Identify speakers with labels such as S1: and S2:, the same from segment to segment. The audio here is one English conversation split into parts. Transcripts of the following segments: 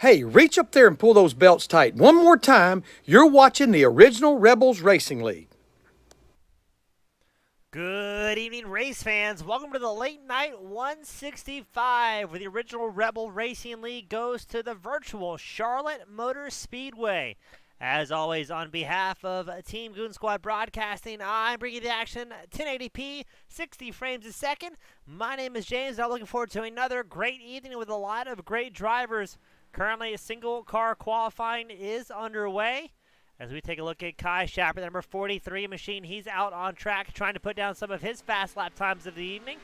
S1: Hey, reach up there and pull those belts tight. One more time, you're watching the original Rebels Racing League.
S2: Good evening, race fans. Welcome to the Late Night 165, where the original Rebel Racing League goes to the virtual Charlotte Motor Speedway. As always, on behalf of Team Goon Squad Broadcasting, I'm bringing the action 1080p, 60 frames a second. My name is James, and I'm looking forward to another great evening with a lot of great drivers. Currently, a single car qualifying is underway. As we take a look at Kai Sheppard, the number 43 machine, he's out on track trying to put down some of his fast lap times of the evening.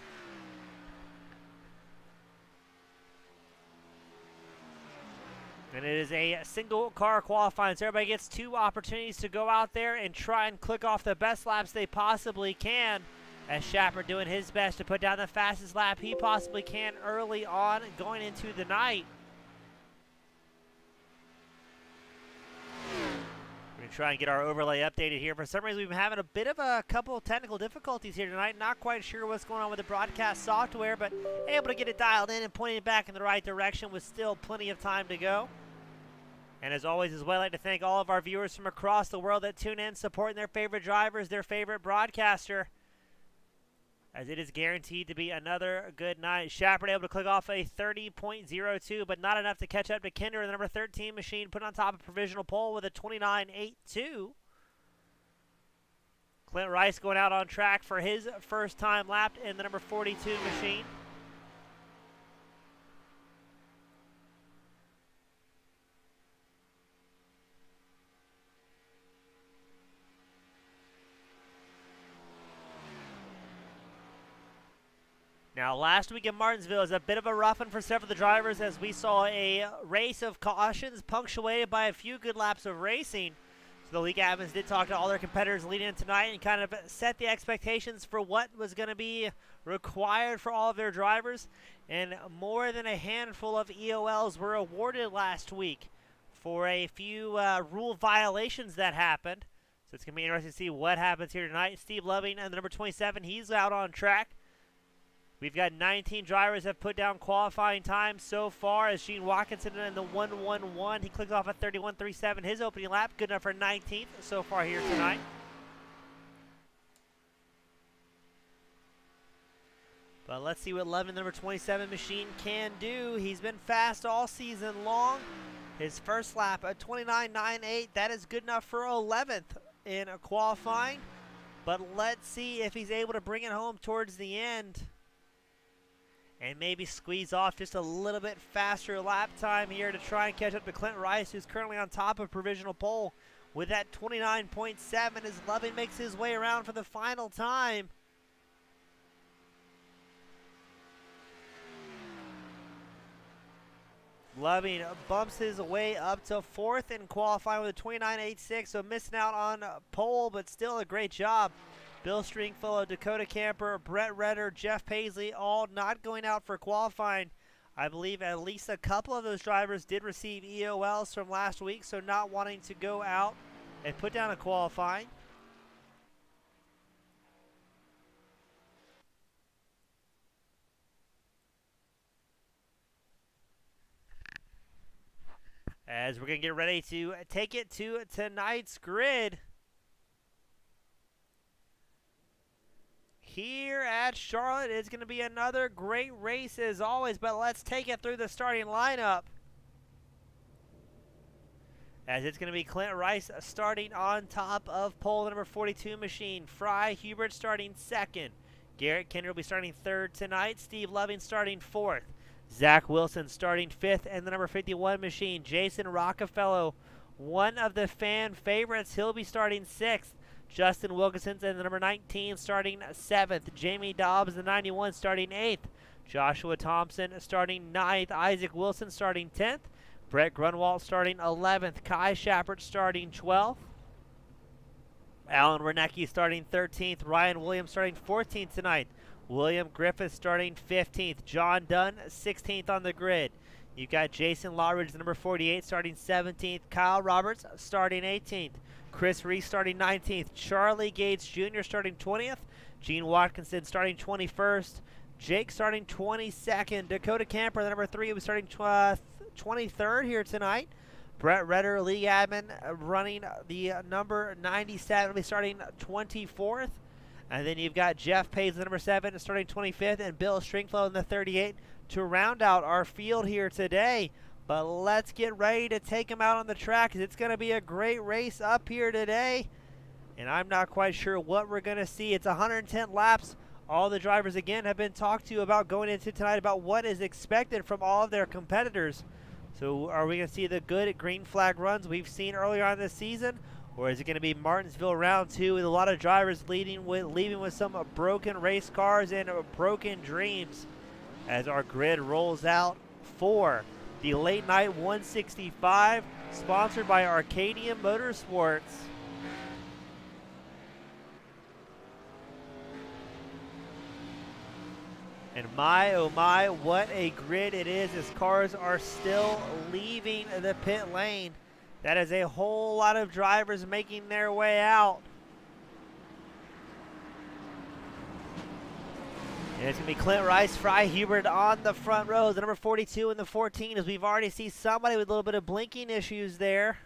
S2: And it is a single car qualifying, so everybody gets two opportunities to go out there and try and click off the best laps they possibly can. As Sheppard doing his best to put down the fastest lap he possibly can early on going into the night. We're going to try and get our overlay updated here. For some reason, we've been having a bit of a couple of technical difficulties here tonight. Not quite sure what's going on with the broadcast software, but able to get it dialed in and pointing it back in the right direction with still plenty of time to go. And as always, as well, I'd like to thank all of our viewers from across the world that tune in, supporting their favorite drivers, their favorite broadcaster, as it is guaranteed to be another good night. Sheppard able to click off a 30.02, but not enough to catch up to Kinder, the number 13 machine, put on top of provisional pole with a 29.82. Clint Rice going out on track for his first time lapped in the number 42 machine. Now, last week in Martinsville is a bit of a rough one for several of the drivers, as we saw a race of cautions punctuated by a few good laps of racing. So the league admins did talk to all their competitors leading in tonight and kind of set the expectations for what was going to be required for all of their drivers. And more than a handful of EOLs were awarded last week for a few rule violations that happened. So it's going to be interesting to see what happens here tonight. Steve Loving and the number 27, he's out on track. We've got 19 drivers have put down qualifying time so far, as Gene Wilkinson in the 111. He clicks off at 31.37, his opening lap, good enough for 19th so far here tonight. But let's see what Levin, the number 27 machine, can do. He's been fast all season long. His first lap at 29.98, that is good enough for 11th in a qualifying. But let's see if he's able to bring it home towards the end and maybe squeeze off just a little bit faster lap time here to try and catch up to Clint Rice, who's currently on top of provisional pole with that 29.7 as Loving makes his way around for the final time. Loving bumps his way up to 4th in qualifying with a 29.86, so missing out on pole, but still a great job. Bill Stringfellow, Dakota Camper, Brett Redder, Jeff Paisley, all not going out for qualifying. I believe at least a couple of those drivers did receive EOLs from last week, so not wanting to go out and put down a qualifying. As we're going to get ready to take it to tonight's grid here at Charlotte. It's going to be another great race as always, but let's take it through the starting lineup. As it's going to be Clint Rice starting on top of pole, the number 42 machine. Fry Hubert starting 2nd. Garrett Kennedy will be starting 3rd tonight. Steve Loving starting 4th. Zach Wilson starting 5th, and the number 51 machine. Jason Rockefeller, one of the fan favorites, he'll be starting 6th. Justin Wilkinson and the number 19 starting 7th. Jamie Dobbs, the 91, starting 8th. Joshua Thompson starting 9th. Isaac Wilson starting 10th. Brett Grunwald starting 11th. Kai Sheppard starting 12th. Alan Renecki starting 13th. Ryan Williams starting 14th tonight. William Griffith starting 15th. John Dunn 16th on the grid. You got Jason Lawridge, the number 48, starting 17th. Kyle Roberts starting 18th. Chris Reese starting 19th. Charlie Gates Jr. starting 20th. Gene Watkinson starting 21st. Jake starting 22nd. Dakota Camper, the number 3, was starting 23rd here tonight. Brett Redder, league admin, running the number 97, will be starting 24th. And then you've got Jeff Page, the number 7, starting 25th, and Bill Stringfellow in the 38 to round out our field here today. But let's get ready to take them out on the track, because it's going to be a great race up here today. And I'm not quite sure what we're going to see. It's 110 laps. All the drivers, again, have been talked to about going into tonight about what is expected from all of their competitors. So are we going to see the good green flag runs we've seen earlier on this season? Or is it going to be Martinsville round 2 with a lot of drivers leaving with some broken race cars and broken dreams as our grid rolls out for the Late Night 165, sponsored by Arcadium Motorsports. And my, oh my, what a grid it is as cars are still leaving the pit lane. That is a whole lot of drivers making their way out. And it's going to be Clint Rice, Fry Hubert on the front rows, the number 42 and the 14, as we've already seen somebody with a little bit of blinking issues there.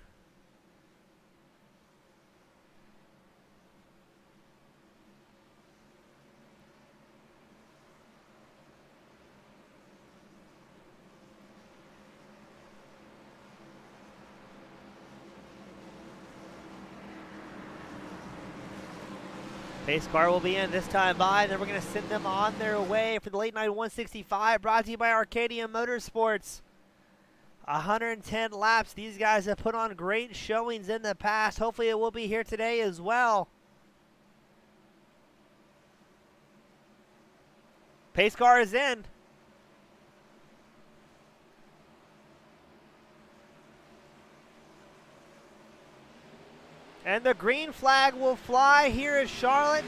S2: Pace car will be in this time by, and then we're going to send them on their way for the Late Night 165, brought to you by Arcadium Motorsports. 110 laps. These guys have put on great showings in the past. Hopefully it will be here today as well. Pace car is in. And the green flag will fly here at Charlotte.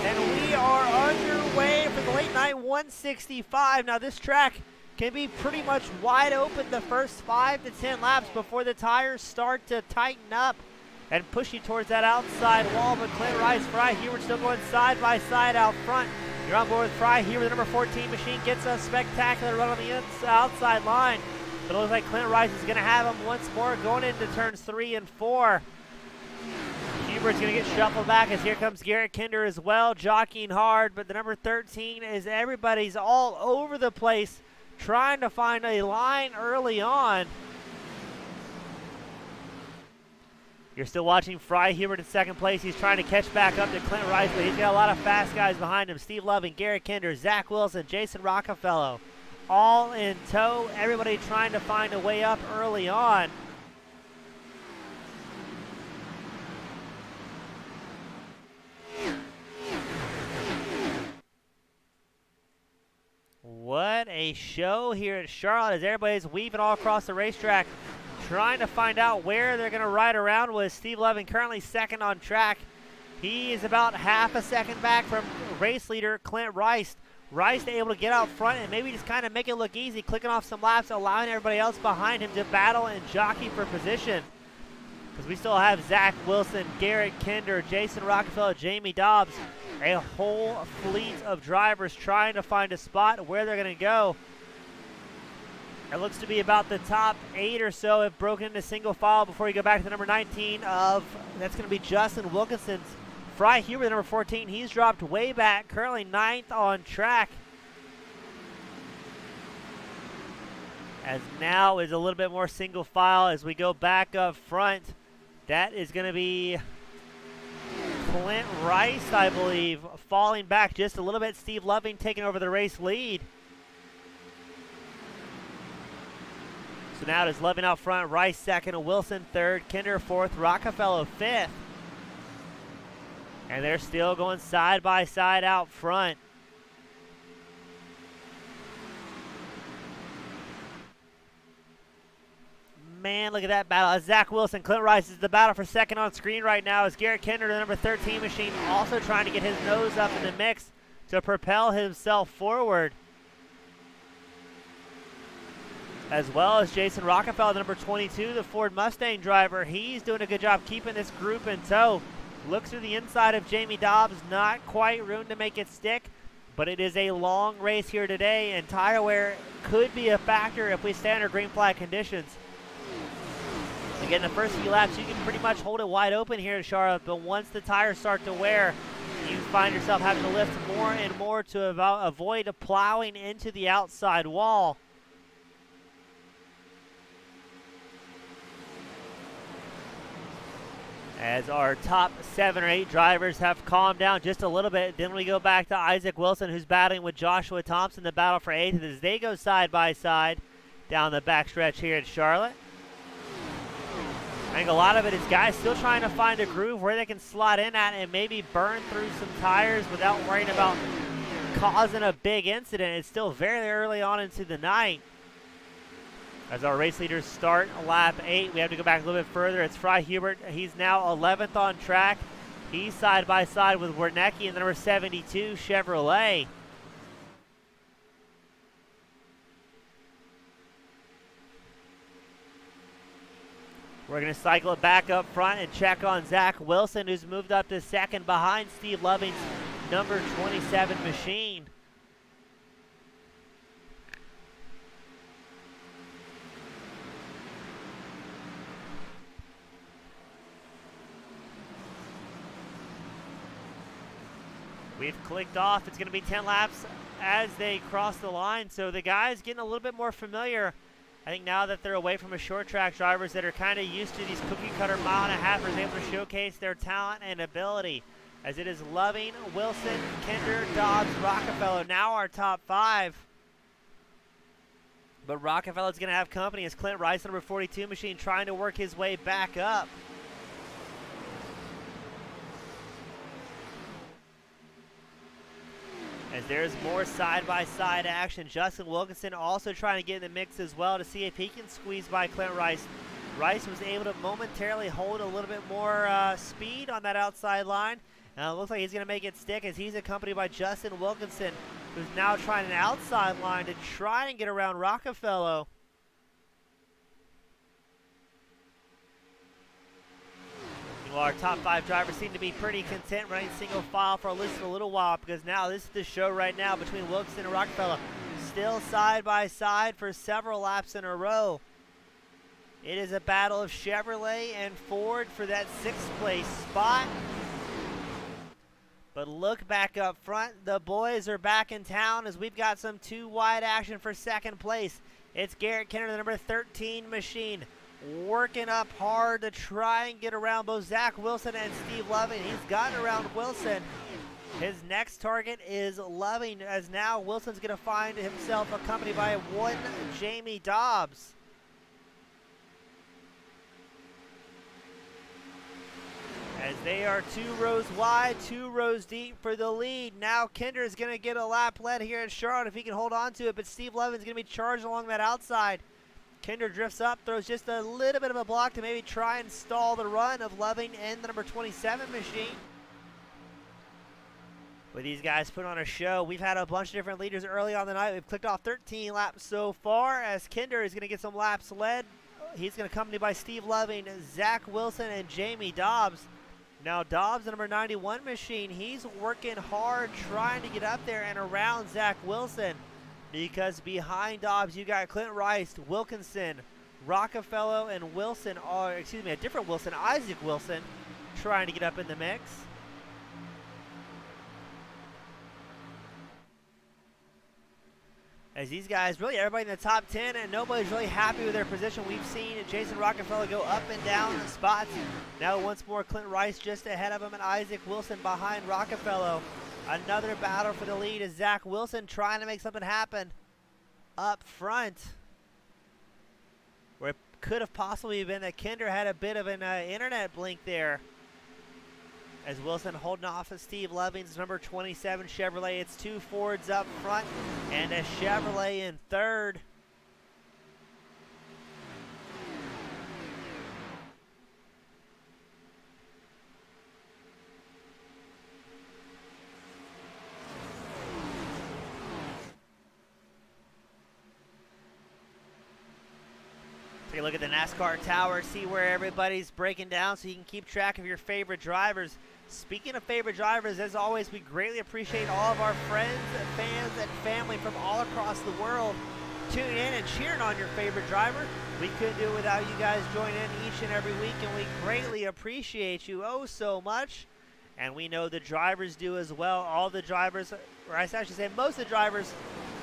S2: And we are underway for the Late Night 165. Now this track can be pretty much wide open the first 5 to 10 laps before the tires start to tighten up and push you towards that outside wall. But Clint Rice, Fry Hubert still going side by side out front. You're on board with Fry Hubert. The number 14 machine gets a spectacular run on the outside line. But it looks like Clint Rice is going to have him once more going into turns 3 and 4. Hubert's going to get shuffled back as here comes Garrett Kennedy as well, jockeying hard. But the number 13 is everybody's all over the place trying to find a line early on. You're still watching Fry Hubert in second place. He's trying to catch back up to Clint Rice, but he's got a lot of fast guys behind him. Steve Loving, Garrett Kennedy, Zach Wilson, Jason Rockefeller, all in tow. Everybody trying to find a way up early on. What a show here at Charlotte as everybody's weaving all across the racetrack, trying to find out where they're going to ride around with. Steve Levin currently second on track. He is about half a second back from race leader Clint Rice. Rice able to get out front and maybe just kind of make it look easy, clicking off some laps, allowing everybody else behind him to battle and jockey for position. Because we still have Zach Wilson, Garrett Kennedy, Jason Rockefeller, Jamie Dobbs, a whole fleet of drivers trying to find a spot where they're going to go. It looks to be about the top 8 or so have broken into single file before you go back to the number 19 of, that's going to be Justin Wilkinson's. Fry Hubert, the number 14, he's dropped way back, currently 9th on track. As now is a little bit more single file as we go back up front. That is going to be Clint Rice, I believe, falling back just a little bit. Steve Loving taking over the race lead. So now it is Loving out front, Rice second, Wilson third, Kennedy fourth, Rockefeller fifth. And they're still going side by side out front. Man, look at that battle. Zach Wilson, Clint Rice is the battle for second on screen right now as Garrett Kennedy, the number 13 machine, also trying to get his nose up in the mix to propel himself forward. As well as Jason Rockefeller, the number 22, the Ford Mustang driver. He's doing a good job keeping this group in tow. Looks through the inside of Jamie Dobbs, not quite room to make it stick. But it is a long race here today, and tire wear could be a factor if we stay under green flag conditions. Again, the first few laps, you can pretty much hold it wide open here at Charlotte, but once the tires start to wear, you find yourself having to lift more and more to avoid plowing into the outside wall. As our top 7 or 8 drivers have calmed down just a little bit, then we go back to Isaac Wilson, who's battling with Joshua Thompson, the battle for 8th, as they go side by side down the backstretch here at Charlotte. I think a lot of it is guys still trying to find a groove where they can slot in at and maybe burn through some tires without worrying about causing a big incident. It's still very early on into the night. As our race leaders start lap 8, we have to go back a little bit further. It's Fry Hubert. He's now 11th on track. He's side by side with Wernicke in the number 72 Chevrolet. We're going to cycle it back up front and check on Zach Wilson, who's moved up to second behind Steve Loving's number 27 machine. We've clicked off. It's going to be 10 laps as they cross the line. So the guys getting a little bit more familiar. I think now that they're away from a short track, drivers that are kind of used to these cookie cutter mile-and-a-halfers able to showcase their talent and ability. As it is Loving, Wilson, Kinder, Dobbs, Rockefeller. Now our top 5. But Rockefeller's going to have company as Clint Rice, number 42 machine, trying to work his way back up. As there's more side-by-side action. Justin Wilkinson also trying to get in the mix as well to see if he can squeeze by Clint Rice. Rice was able to momentarily hold a little bit more speed on that outside line. It looks like he's going to make it stick as he's accompanied by Justin Wilkinson, who's now trying an outside line to try and get around Rockefeller. Well, our top 5 drivers seem to be pretty content running single file for at least a little while, because now this is the show right now between Wilkinson and Rockefeller. Still side by side for several laps in a row. It is a battle of Chevrolet and Ford for that 6th place spot. But look back up front. The boys are back in town as we've got some 2 wide action for 2nd place. It's Garrett Kennedy, the number 13 machine, working up hard to try and get around both Zach Wilson and Steve Loving. He's gotten around Wilson. His next target is Loving, as now Wilson's going to find himself accompanied by one Jamie Dobbs. As they are 2 rows wide, 2 rows deep for the lead. Now Kinder is going to get a lap led here in Charlotte if he can hold on to it, but Steve Loving's going to be charged along that outside. Kinder drifts up, throws just a little bit of a block to maybe try and stall the run of Loving and the number 27 machine. With these guys put on a show, we've had a bunch of different leaders early on the night. We've clicked off 13 laps so far as Kinder is going to get some laps led. He's going to accompanied by Steve Loving, Zach Wilson, and Jamie Dobbs. Now Dobbs, the number 91 machine, he's working hard trying to get up there and around Zach Wilson, because behind Dobbs you got Clint Rice, Wilkinson, Rockefeller, and Wilson, or excuse me, a different Wilson, Isaac Wilson, trying to get up in the mix. As these guys, really everybody in the top 10, and nobody's really happy with their position. We've seen Jason Rockefeller go up and down the spots. Now once more Clint Rice just ahead of him and Isaac Wilson behind Rockefeller. Another battle for the lead is Zach Wilson trying to make something happen up front. Where it could have possibly been that Kinder had a bit of an internet blink there. As Wilson holding off of Steve Loving's number 27 Chevrolet. It's 2 Fords up front and a Chevrolet in third. Take a a look at the NASCAR tower, see where everybody's breaking down so you can keep track of your favorite drivers. Speaking of favorite drivers, as always, we greatly appreciate all of our friends, fans, and family from all across the world tuning in and cheering on your favorite driver. We couldn't do it without you guys joining in each and every week, and we greatly appreciate you oh so much. And we know the drivers do as well. All the drivers, or I should say most of the drivers,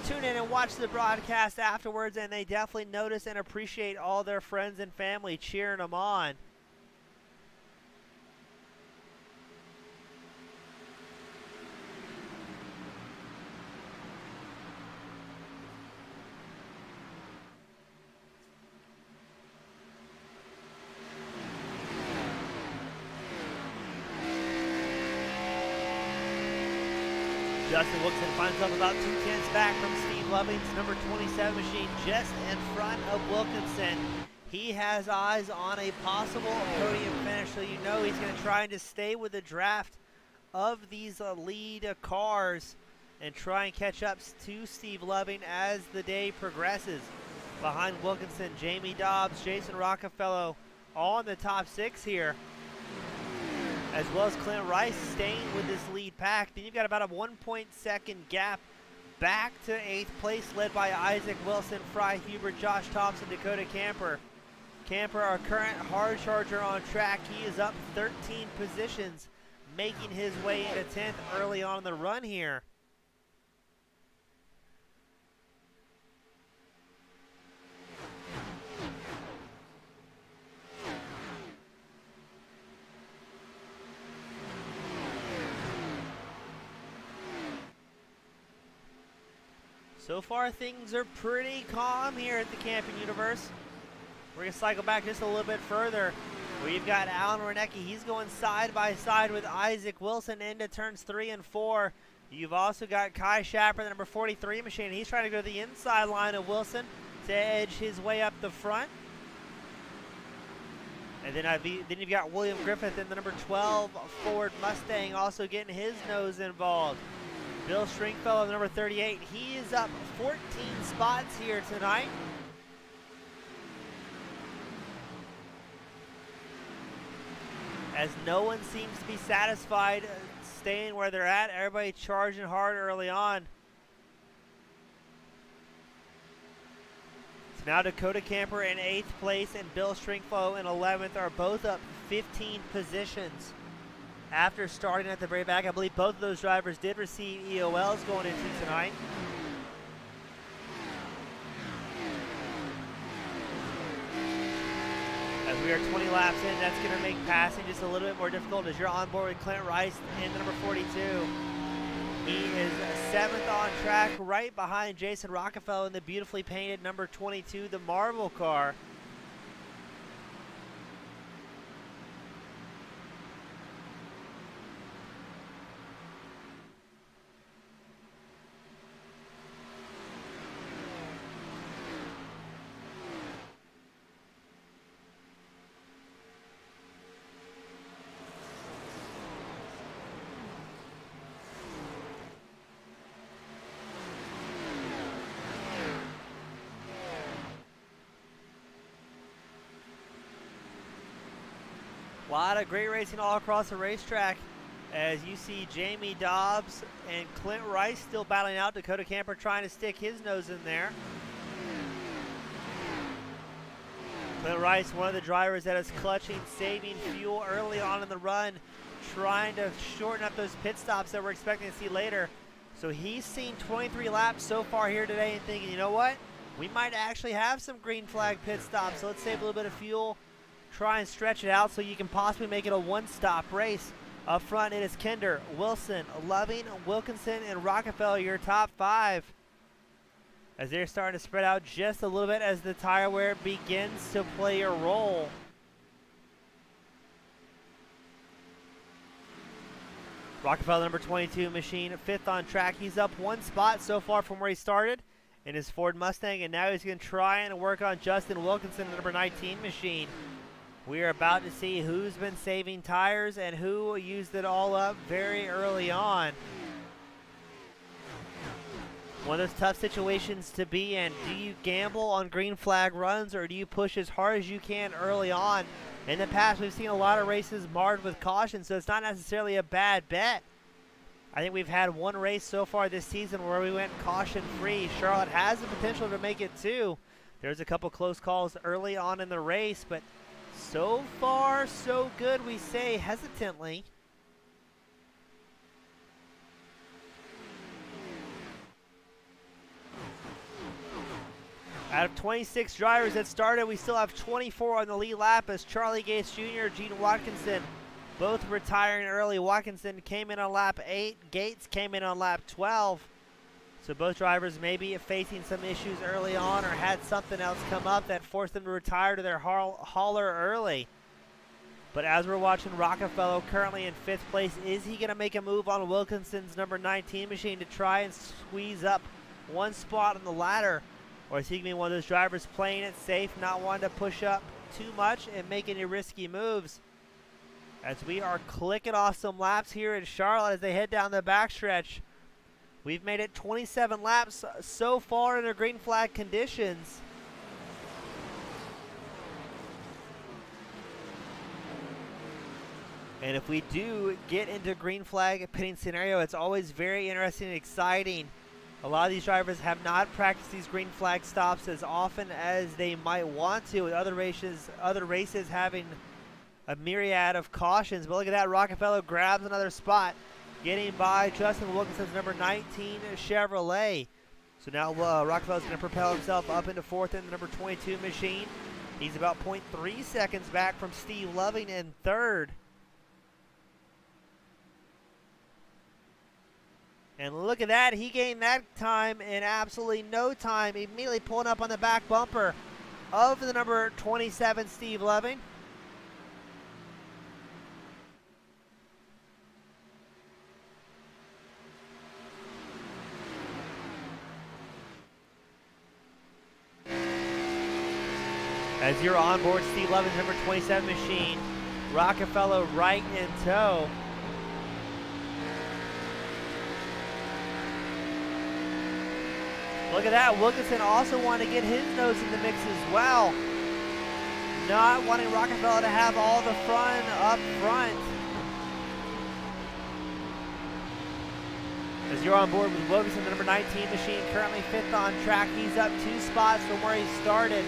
S2: tune in and watch the broadcast afterwards, and they definitely notice and appreciate all their friends and family cheering them on. Justin Wilkinson finds himself about 2/10 back from Steve Loving's number 27 machine, just in front of Wilkinson. He has eyes on a possible podium finish, so you know he's going to try to stay with the draft of these lead cars and try and catch up to Steve Loving as the day progresses. Behind Wilkinson, Jamie Dobbs, Jason Rockefeller, all in the top 6 here, as well as Clint Rice staying with this lead pack. Then you've got about a 1.2 gap back to 8th place, led by Isaac Wilson, Fry Hubert, Josh Thompson, Dakota Camper. Camper, our current hard charger on track, he is up 13 positions, making his way into 10th early on in the run here. So far, things are pretty calm here at the Camping Universe. We're going to cycle back just a little bit further. We've got Alan Renecki. He's going side by side with Isaac Wilson into turns 3 and 4. You've also got Kai Sheppard, the number 43 machine. He's trying to go to the inside line of Wilson to edge his way up the front. And then you've got William Griffith in the number 12 Ford Mustang also getting his nose involved. Bill Stringfellow, number 38, he is up 14 spots here tonight. As no one seems to be satisfied staying where they're at, everybody charging hard early on. So now Dakota Camper in 8th place and Bill Stringfellow in 11th are both up 15 positions. After starting at the very back, I believe both of those drivers did receive EOLs going into tonight. As we are 20 laps in, that's going to make passing just a little bit more difficult as you're on board with Clint Rice in the number 42. He is 7th on track, right behind Jason Rockefeller in the beautifully painted number 22, the Marvel car. A lot of great racing all across the racetrack as you see Jamie Dobbs and Clint Rice still battling out. Dakota Camper trying to stick his nose in there. Clint Rice, one of the drivers that is clutching, saving fuel early on in the run, trying to shorten up those pit stops that we're expecting to see later. So he's seen 23 laps so far here today and thinking, you know what? We might actually have some green flag pit stops, so let's save a little bit of fuel. Try and stretch it out so you can possibly make it a one-stop race. Up front, it is Kinder, Wilson, Loving, Wilkinson, and Rockefeller, your top 5. As they're starting to spread out just a little bit as the tire wear begins to play a role. Rockefeller, number 22 machine, 5th on track. He's up 1 spot so far from where he started in his Ford Mustang, and now he's going to try and work on Justin Wilkinson, the number 19 machine. We are about to see who's been saving tires and who used it all up very early on. One of those tough situations to be in. Do you gamble on green flag runs, or do you push as hard as you can early on? In the past, we've seen a lot of races marred with caution, so it's not necessarily a bad bet. I think we've had one race so far this season where we went caution-free. Charlotte has the potential to make it too. There's a couple close calls early on in the race, but so far, so good, we say hesitantly. Out of 26 drivers that started, we still have 24 on the lead lap as Charlie Gates Jr., Gene Watkinson, both retiring early. Watkinson came in on lap 8. Gates came in on lap 12. So both drivers may be facing some issues early on or had something else come up that forced them to retire to their hauler early. But as we're watching Rockefeller currently in 5th place, is he going to make a move on Wilkinson's number 19 machine to try and squeeze up one spot on the ladder? Or is he going to be one of those drivers playing it safe, not wanting to push up too much and make any risky moves? As we are clicking off some laps here in Charlotte as they head down the backstretch. We've made it 27 laps so far in the green flag conditions. And if we do get into green flag pitting scenario, it's always very interesting and exciting. A lot of these drivers have not practiced these green flag stops as often as they might want to, with other races having a myriad of cautions. But look at that, Rockefeller grabs another spot, getting by Justin Wilkinson's number 19 Chevrolet. So now Rockefeller's going to propel himself up into 4th in the number 22 machine. He's about 0.3 seconds back from Steve Loving in 3rd. And look at that, he gained that time in absolutely no time, immediately pulling up on the back bumper of the number 27, Steve Loving. As you're on board Steve Loving's number 27 machine, Rockefeller right in tow. Look at that, Wilkinson also wanted to get his nose in the mix as well. Not wanting Rockefeller to have all the fun up front. As you're on board with Wilkinson, the number 19 machine, currently 5th on track. He's up 2 spots from where he started.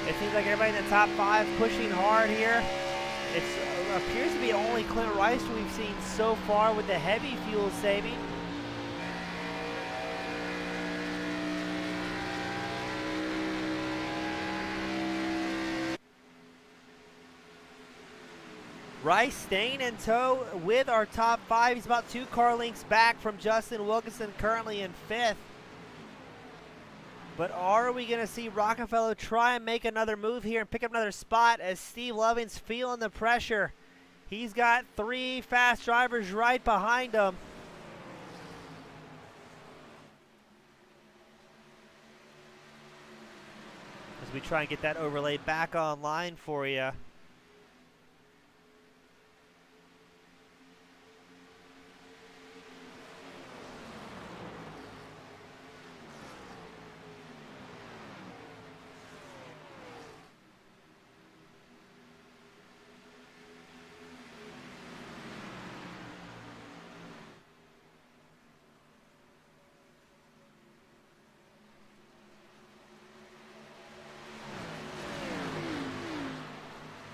S2: It seems like everybody in the top 5 pushing hard here. It appears to be only Clint Rice we've seen so far with the heavy fuel saving. Rice staying in tow with our top 5. He's about 2 car lengths back from Justin Wilkinson, currently in 5th. But are we going to see Rockefeller try and make another move here and pick up another spot as Steve Loving's feeling the pressure? He's got 3 fast drivers right behind him. As we try and get that overlay back online for you.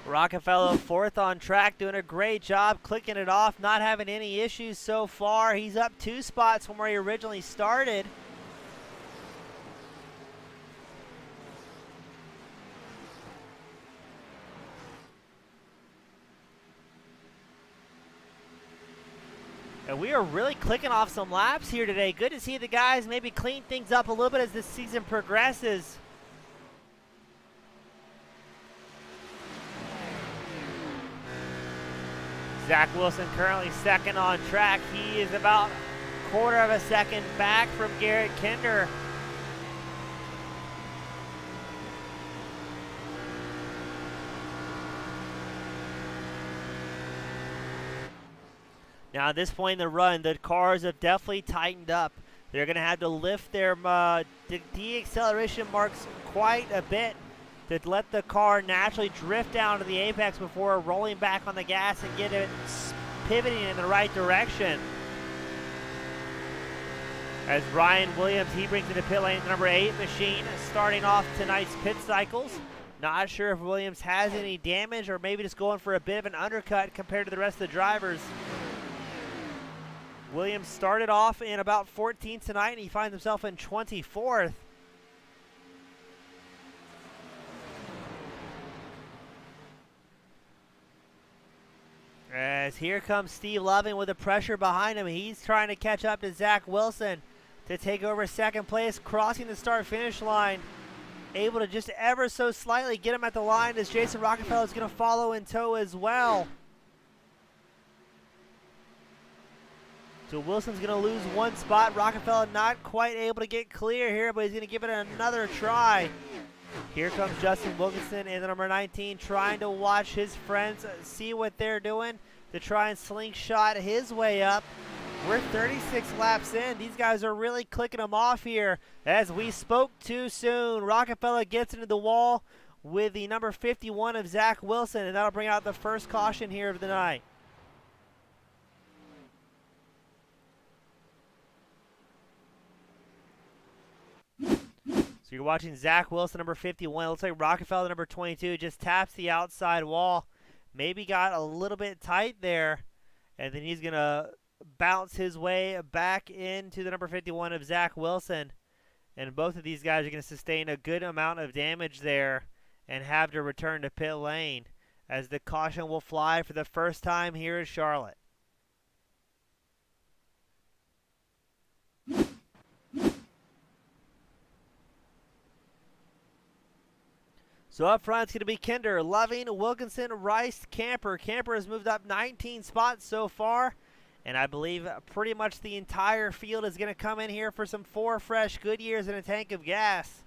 S2: Rockefeller 4th on track, doing a great job clicking it off, not having any issues so far. He's up 2 spots from where he originally started. And we are really clicking off some laps here today. Good to see the guys maybe clean things up a little bit as this season progresses. Zach Wilson currently 2nd on track. He is about 1/4 of a second back from Garrett Kennedy. Now at this point in the run, the cars have definitely tightened up. They're going to have to lift their deceleration marks quite a bit to let the car naturally drift down to the apex before rolling back on the gas and get it pivoting in the right direction. As Ryan Williams, he brings in the pit lane, the number 8 machine, starting off tonight's pit cycles. Not sure if Williams has any damage or maybe just going for a bit of an undercut compared to the rest of the drivers. Williams started off in about 14th tonight, and he finds himself in 24th. As here comes Steve Loving with the pressure behind him. He's trying to catch up to Zach Wilson to take over second place, crossing the start-finish line. Able to just ever so slightly get him at the line as Jason Rockefeller is going to follow in tow as well. So Wilson's going to lose one spot. Rockefeller not quite able to get clear here, but he's going to give it another try. Here comes Justin Wilkinson in the number 19, trying to watch his friends see what they're doing to try and slingshot his way up. We're 36 laps in. These guys are really clicking them off here as we spoke too soon. Rockefeller gets into the wall with the number 51 of Zach Wilson, and that'll bring out the first caution here of the night. So you're watching Zach Wilson, number 51. It looks like Rockefeller, number 22, just taps the outside wall. Maybe got a little bit tight there, and then he's going to bounce his way back into the number 51 of Zach Wilson. And both of these guys are going to sustain a good amount of damage there and have to return to pit lane as the caution will fly for the first time here at Charlotte. So up front, it's going to be Kinder, Loving, Wilkinson, Rice, Camper. Camper has moved up 19 spots so far, and I believe pretty much the entire field is going to come in here for some 4 fresh Goodyears and a tank of gas.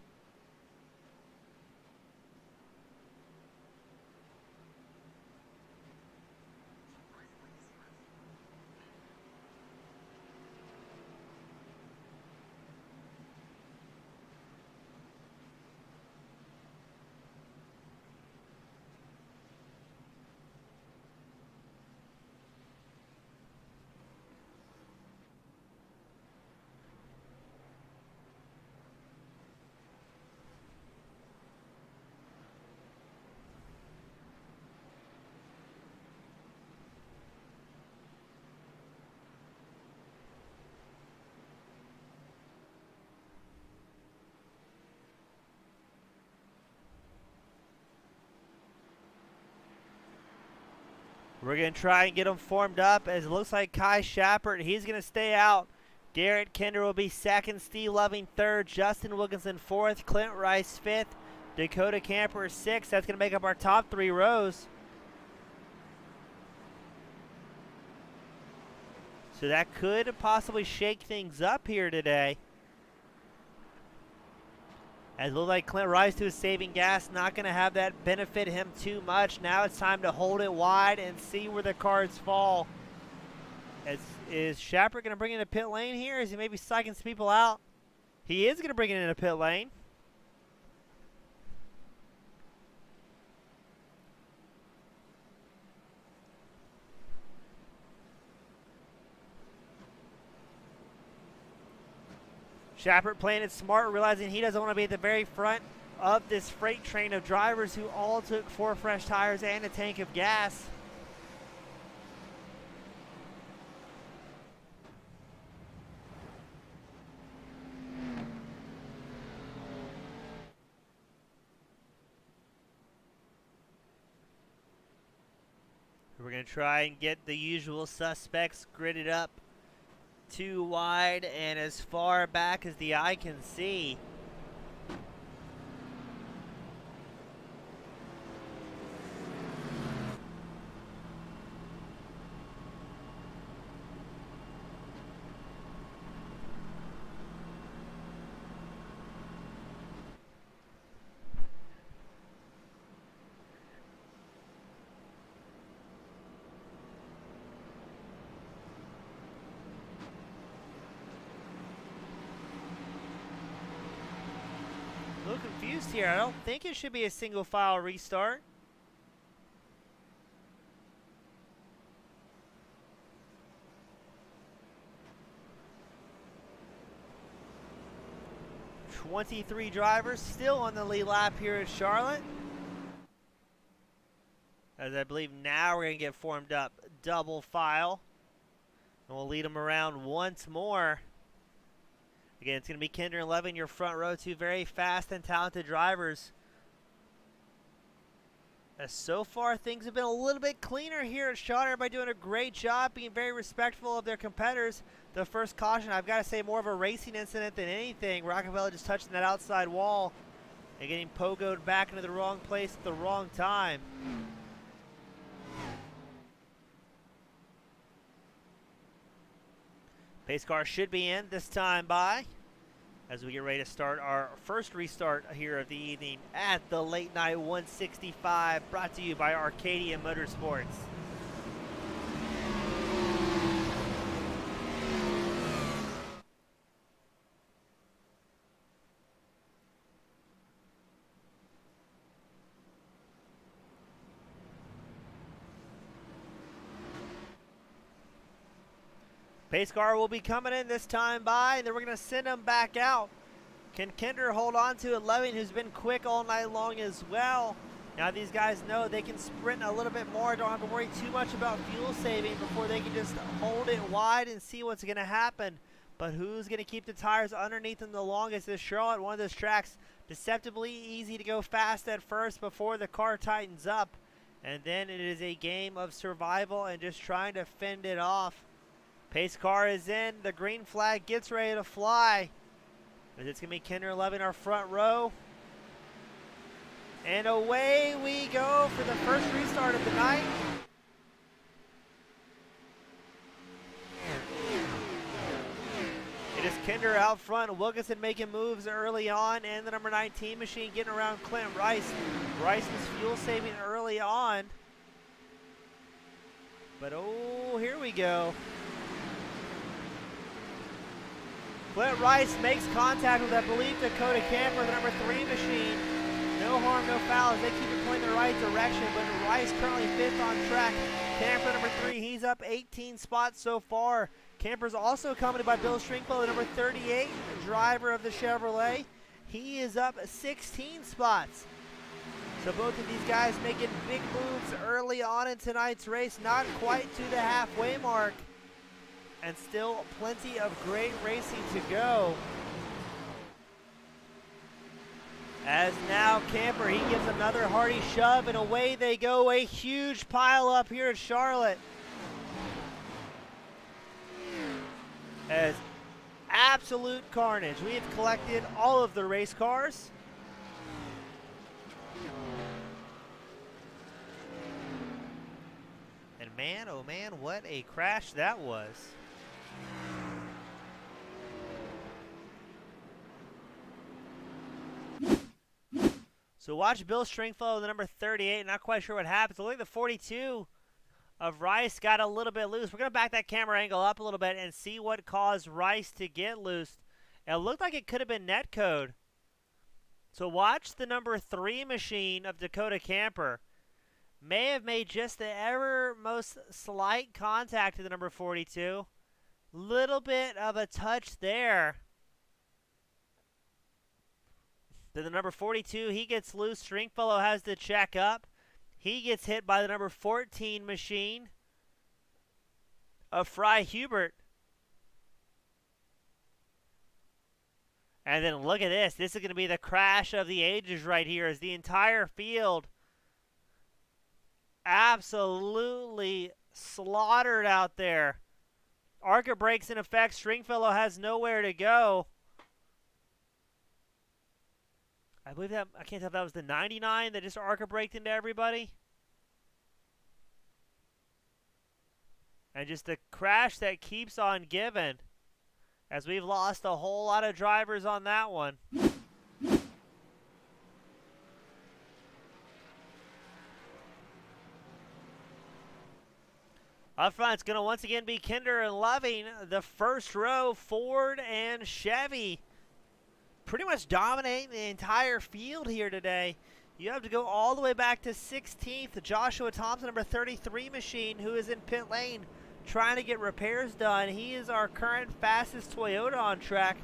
S2: We're going to try and get them formed up as it looks like Kai Sheppard, he's going to stay out. Garrett Kennedy will be second, Steve Loving third, Justin Wilkinson fourth, Clint Rice fifth, Dakota Camper sixth. That's going to make up our top 3 rows. So that could possibly shake things up here today. As it looks like Clint Rice, who is saving gas, not going to have that benefit him too much. Now it's time to hold it wide and see where the cards fall. Is Sheppard going to bring in a pit lane here? Is he maybe psyching some people out? He is going to bring it in a pit lane. Sheppard playing it smart, realizing he doesn't want to be at the very front of this freight train of drivers who all took 4 fresh tires and a tank of gas. We're going to try and get the usual suspects gridded up too wide and as far back as the eye can see. confused here. I don't think it should be a single file restart. .23 drivers still on the lead lap here at Charlotte. As I believe now we're going to get formed up double file. And we'll lead them around once more. Again, it's going to be Kinder and Levin, your front row, two very fast and talented drivers. As so far, things have been a little bit cleaner here at Sheppard. Everybody doing a great job, being very respectful of their competitors. The first caution, I've got to say, more of a racing incident than anything. Rockefeller just touching that outside wall and getting pogoed back into the wrong place at the wrong time. Pace car should be in this time by as we get ready to start our first restart here of the evening at the Late Night 165, brought to you by Arcadia Motorsports. Pace car will be coming in this time by, and then we're going to send them back out. Can Kinder hold on to 11, who's been quick all night long as well? Now these guys know they can sprint a little bit more, don't have to worry too much about fuel saving before they can just hold it wide and see what's going to happen. But who's going to keep the tires underneath them the longest? This Charlotte, one of those tracks, deceptively easy to go fast at first before the car tightens up. And then it is a game of survival and just trying to fend it off. Pace car is in. The green flag gets ready to fly. It's going to be Kinder 11, our front row. And away we go for the first restart of the night. It is Kinder out front. Wilkinson making moves early on. And the number 19 machine getting around Clint Rice. Rice was fuel saving early on. But oh, here we go. Clint Rice makes contact with, I believe, Dakota Camper, the number 3 machine. No harm, no foul as they keep it pointing the right direction, but Rice currently 5th on track. Camper, number 3, he's up 18 spots so far. Camper's also accompanied by Bill Stringfellow, the number 38 driver of the Chevrolet. He is up 16 spots. So both of these guys making big moves early on in tonight's race, not quite to the halfway mark. And still plenty of great racing to go. As now Camper, he gives another hearty shove and away they go. A huge pile up here at Charlotte. As absolute carnage. We have collected all of the race cars. And man, oh man, what a crash that was. So watch Bill Stringfellow, the number 38. Not quite sure what happened. So look at the 42 of Rice got a little bit loose. We're going to back that camera angle up a little bit and see what caused Rice to get loose. It looked like it could have been netcode. So watch the number 3 machine of Dakota Camper. May have made just the ever most slight contact to the number 42. Little bit of a touch there. Then the number 42, he gets loose. Stringfellow has to check up. He gets hit by the number 14 machine of Fry Hubert. And then look at this. This is going to be the crash of the ages right here as the entire field absolutely slaughtered out there. ARCA brakes in effect. Stringfellow has nowhere to go. I believe that, I can't tell if that was the 99 that just ARCA braked into everybody. And just a crash that keeps on giving, as we've lost a whole lot of drivers on that one. Up front, it's going to once again be Kinder and Loving, the first row, Ford and Chevy. pretty much dominating the entire field here today. You have to go all the way back to 16th, Joshua Thompson, number 33 machine, who is in pit lane trying to get repairs done. He is our current fastest Toyota on track.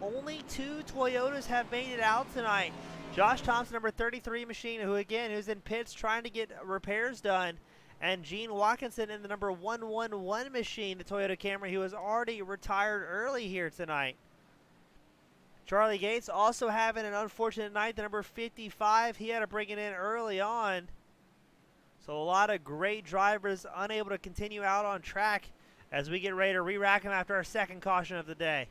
S2: Only 2 Toyotas have made it out tonight. Josh Thompson, number 33 machine, who's in pits trying to get repairs done. And Gene Wilkinson in the number 111 machine, the Toyota Camry, who has already retired early here tonight. Charlie Gates also having an unfortunate night, the number 55. He had to bring it in early on. So a lot of great drivers unable to continue out on track as we get ready to re-rack them after our second caution of the day.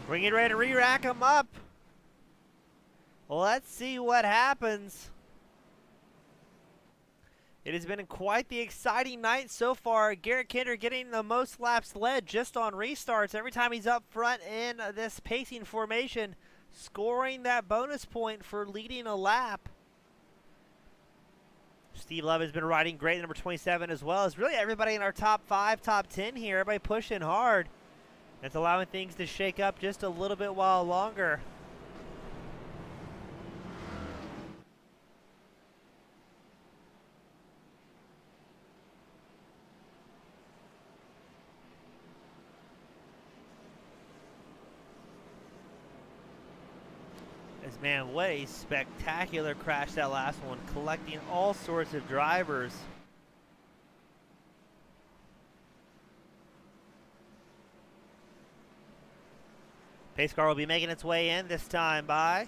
S2: We're getting ready to re-rack them up. Let's see what happens. It has been quite the exciting night so far. Garrett Kennedy getting the most laps led just on restarts. Every time he's up front in this pacing formation, scoring that bonus point for leading a lap. Steve Love has been riding great, number 27 as well. As really everybody in our top 5, top 10 here. Everybody pushing hard. It's allowing things to shake up just a little bit while longer. As man, what a spectacular crash that last one, collecting all sorts of drivers. Pace car will be making its way in this time by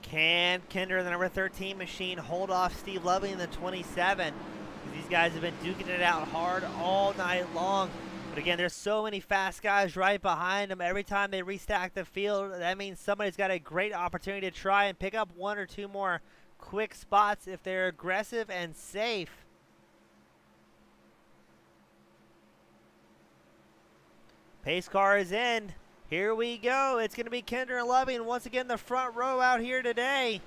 S2: Can Kinder, the number 13 machine, hold off Steve Lovely in the 27? These guys have been duking it out hard all night long. But again, there's so many fast guys right behind them. Every time they restack the field, that means somebody's got a great opportunity to try and pick up 1 or 2 more quick spots if they're aggressive and safe. Pace car is in. Here we go. It's going to be Kinder and Loving once again the front row out here today.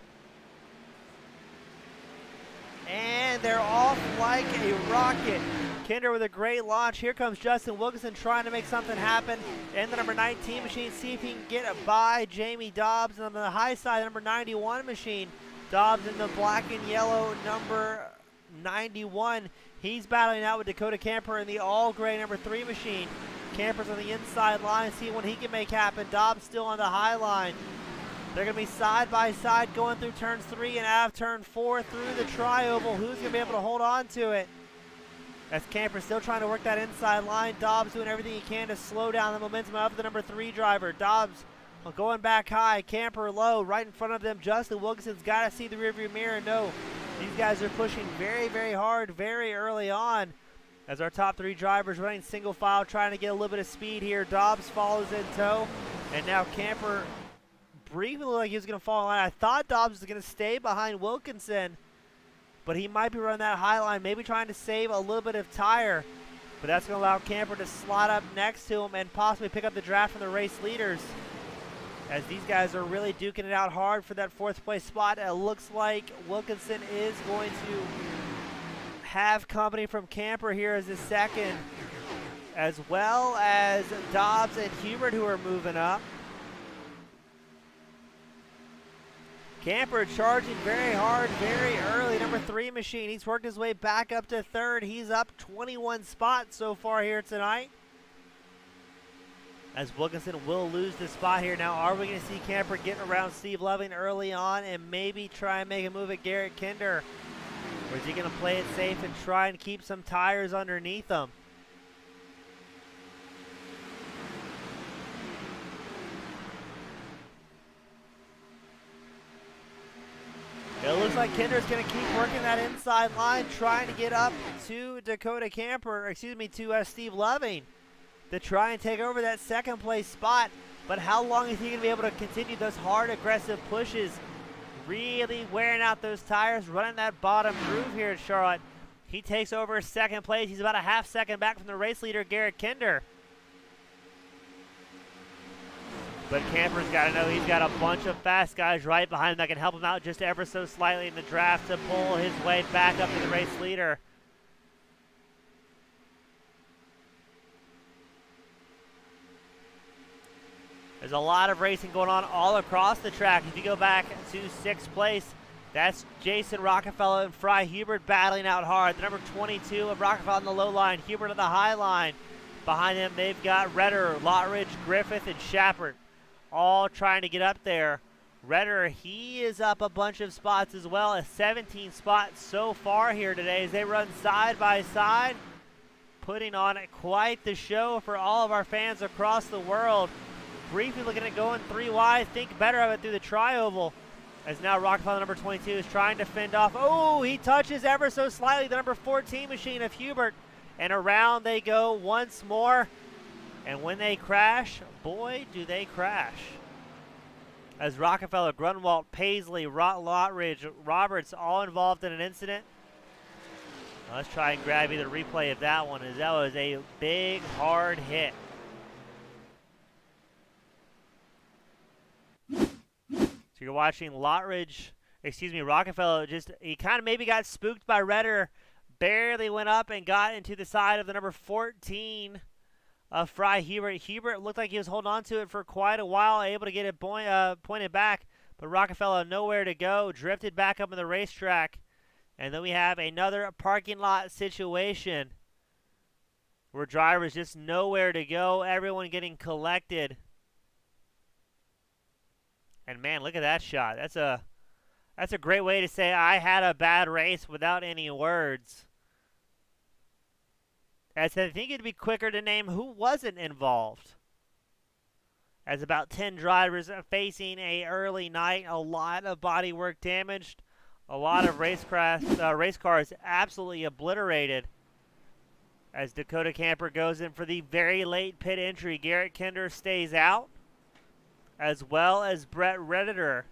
S2: And they're off like a rocket. Kinder with a great launch. Here comes Justin Wilkinson trying to make something happen. And the number 19 machine, see if he can get by Jamie Dobbs. And on the high side, number 91 machine. Dobbs in the black and yellow number 91. He's battling out with Dakota Camper in the all gray number 3 machine. Camper's on the inside line, see what he can make happen. Dobbs still on the high line. They're going to be side by side going through turns 3 and out of turn 4 through the tri-oval. Who's going to be able to hold on to it? As Camper still trying to work that inside line. Dobbs doing everything he can to slow down the momentum of the number 3 driver. Dobbs going back high. Camper low. Right in front of them, Justin Wilkinson's got to see the rearview mirror. No, these guys are pushing very, very hard very early on. As our top 3 drivers running single file, trying to get a little bit of speed here. Dobbs follows in tow. And now Camper briefly looked like he was going to fall in line. I thought Dobbs was going to stay behind Wilkinson, but he might be running that high line, maybe trying to save a little bit of tire. But that's going to allow Camper to slot up next to him and possibly pick up the draft from the race leaders, as these guys are really duking it out hard for that 4th place spot. It looks like Wilkinson is going to have company from Camper here as his second, as well as Dobbs and Hubert, who are moving up. Camper charging very hard, very early. Number 3 machine. He's worked his way back up to 3rd. He's up 21 spots so far here tonight, as Wilkinson will lose the spot here. Now, are we going to see Camper getting around Steve Loving early on and maybe try and make a move at Garrett Kennedy? Or is he going to play it safe and try and keep some tires underneath him? It looks like Kinder's going to keep working that inside line, trying to get up to to Steve Loving to try and take over that 2nd place spot. But how long is he going to be able to continue those hard, aggressive pushes, really wearing out those tires, running that bottom groove here at Charlotte? He takes over 2nd place. He's about a half second back from the race leader, Garrett Kennedy. But Camper's got to know he's got a bunch of fast guys right behind him that can help him out just ever so slightly in the draft to pull his way back up to the race leader. There's a lot of racing going on all across the track. If you go back to 6th place, that's Jason Rockefeller and Fry Hubert battling out hard. The number 22 of Rockefeller on the low line, Hubert on the high line. Behind him, they've got Redder, Lottridge, Griffith, and Sheppard, all trying to get up there. Redder, he is up a bunch of spots as well, as 17 spots so far here today as they run side by side, putting on quite the show for all of our fans across the world. Briefly looking at going 3 wide, think better of it through the tri-oval, as now Rockefeller, number 22, is trying to fend off. Oh, he touches ever so slightly the number 14 machine of Hubert, and around they go once more. And when they crash, boy, do they crash. As Rockefeller, Grunwald, Paisley, Lottridge, Roberts all involved in an incident. Let's try and grab you the replay of that one, as that was a big, hard hit. So you're watching Rockefeller, he kind of maybe got spooked by Redder, barely went up and got into the side of the number 14 of Fry Hubert. Hubert looked like he was holding on to it for quite a while, able to get it pointed back, but Rockefeller nowhere to go, drifted back up on the racetrack. And then we have another parking lot situation where drivers just nowhere to go, everyone getting collected. And man, look at that shot. That's a great way to say I had a bad race without any words. As I think it'd be quicker to name who wasn't involved. As about 10 drivers facing a early night, a lot of bodywork damaged, a lot of race cars absolutely obliterated. As Dakota Camper goes in for the very late pit entry, Garrett Kennedy stays out, as well as Brett Redditor.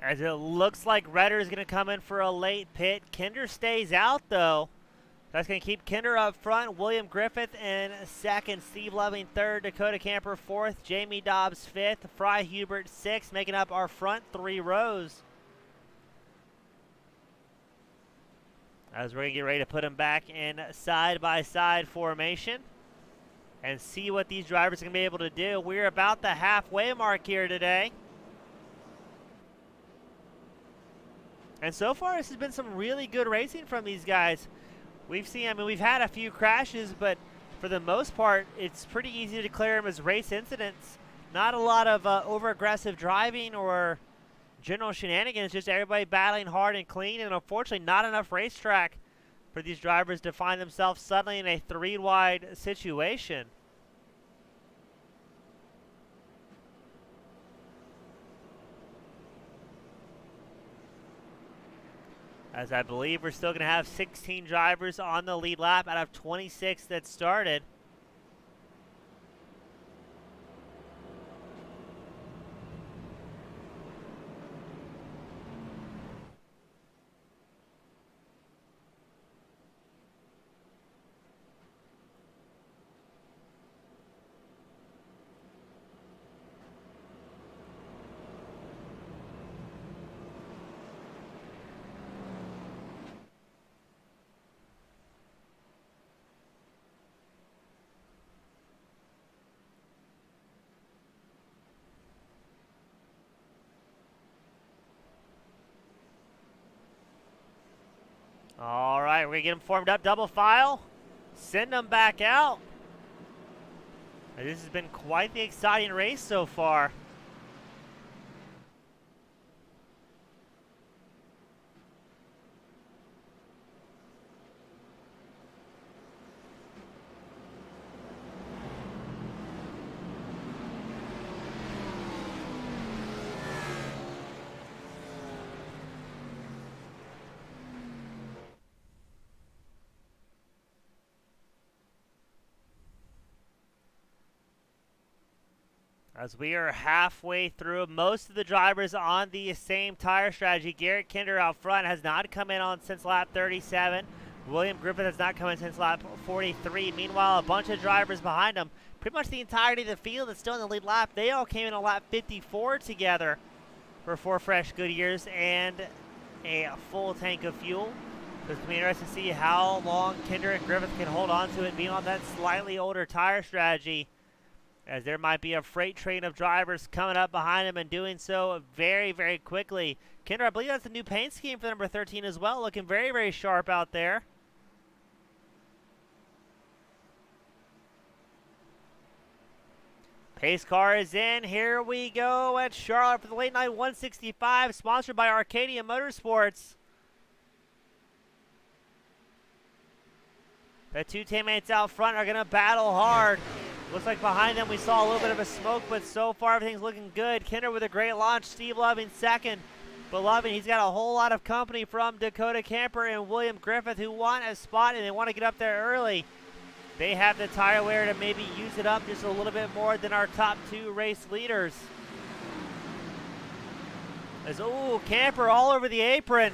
S2: As it looks like Redder is going to come in for a late pit. Kinder stays out, though. That's going to keep Kinder up front. William Griffith in second. Steve Loving third. Dakota Camper fourth. Jamie Dobbs fifth. Fry Hubert sixth, making up our front three rows. As we're going to get ready to put them back in side-by-side formation and see what these drivers are going to be able to do. We're about the halfway mark here today. And so far, this has been some really good racing from these guys. We've had a few crashes, but for the most part, it's pretty easy to declare them as race incidents. Not a lot of over-aggressive driving or general shenanigans, just everybody battling hard and clean, and unfortunately not enough racetrack for these drivers to find themselves suddenly in a three-wide situation. As I believe we're still going to have 16 drivers on the lead lap out of 26 that started. All right, we're going to get them formed up, double file, send them back out. This has been quite the exciting race so far. As we are halfway through, most of the drivers on the same tire strategy. Garrett Kennedy out front has not come in on since lap 37. William Griffith has not come in since lap 43. Meanwhile, a bunch of drivers behind him, pretty much the entirety of the field that's still in the lead lap, they all came in on lap 54 together for 4 fresh Goodyears and a full tank of fuel. So it's going to be interesting to see how long Kennedy and Griffith can hold on to it, being on that slightly older tire strategy, as there might be a freight train of drivers coming up behind him and doing so very, very quickly. Kinder, I believe that's the new paint scheme for number 13 as well, looking very, very sharp out there. Pace car is in. Here we go at Charlotte for the Late Night 165, sponsored by Arcadia Motorsports. The two teammates out front are going to battle hard. Looks like behind them we saw a little bit of a smoke, but so far everything's looking good. Kinder with a great launch. Steve Loving second. But Loving, he's got a whole lot of company from Dakota Camper and William Griffith, who want a spot and they want to get up there early. They have the tire wear to maybe use it up just a little bit more than our top two race leaders. As, ooh, Camper all over the apron.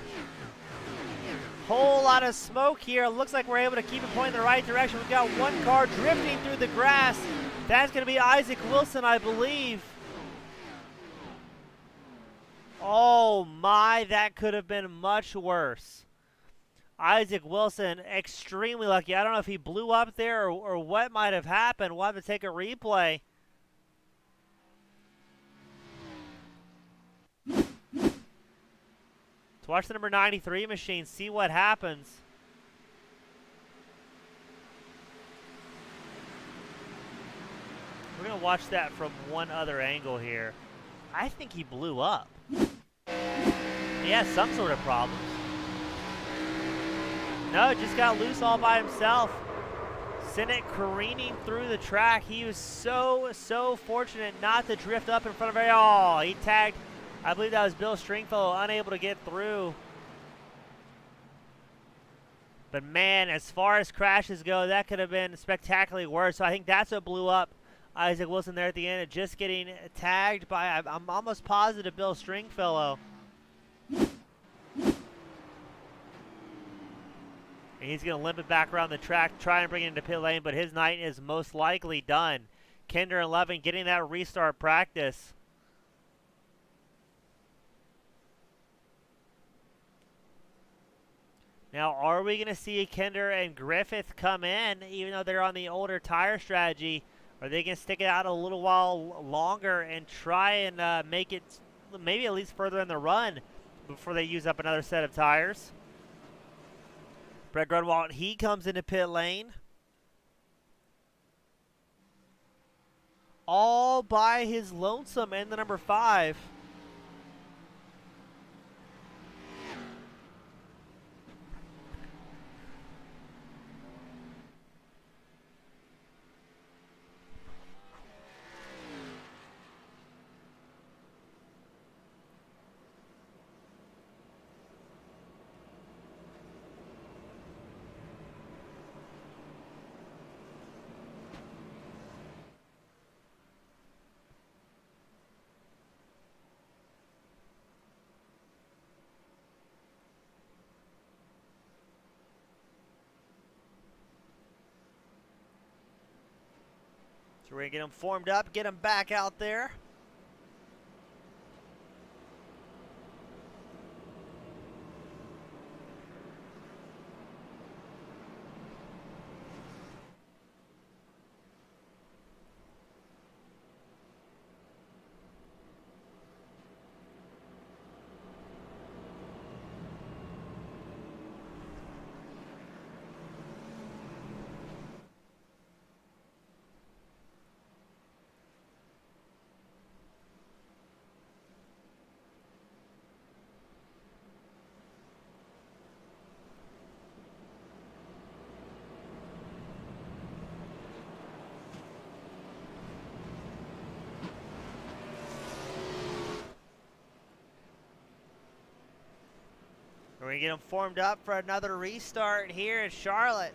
S2: Whole lot of smoke here. Looks like we're able to keep it pointing in the right direction. We've got one car drifting through the grass. That's going to be Isaac Wilson, I believe. Oh my, that could have been much worse. Isaac Wilson, extremely lucky. I don't know if he blew up there or what might have happened. We'll have to take a replay. Let's watch the number 93 machine, see what happens. We're going to watch that from one other angle here. I think he blew up. He has some sort of problems. No, just got loose all by himself. Sent it careening through the track. He was so fortunate not to drift up in front of him. Oh, he tagged. I believe that was Bill Stringfellow, unable to get through. But man, as far as crashes go, that could have been spectacularly worse. So I think that's what blew up Isaac Wilson there at the end, just getting tagged by, I'm almost positive, Bill Stringfellow. He's going to limp it back around the track, try and bring it into pit lane, but his night is most likely done. Kinder and Loving getting that restart practice. Now, are we going to see Kinder and Griffith come in, even though they're on the older tire strategy? Are they going to stick it out a little while longer and try and make it maybe at least further in the run before they use up another set of tires? Brett Grunwald, he comes into pit lane. All by his lonesome in the number 5. So we're going to get him formed up, get him back out there. We're going to get him formed up for another restart here in Charlotte.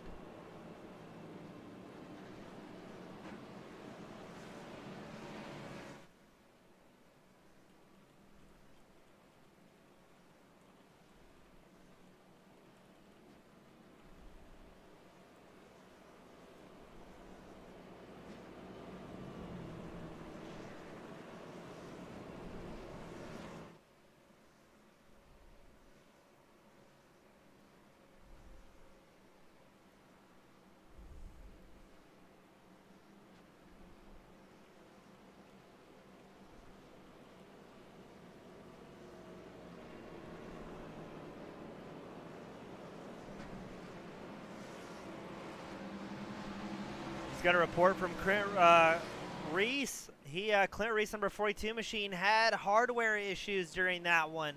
S2: Got a report from Clint Reese. Clint Reese, number 42 machine, had hardware issues during that one.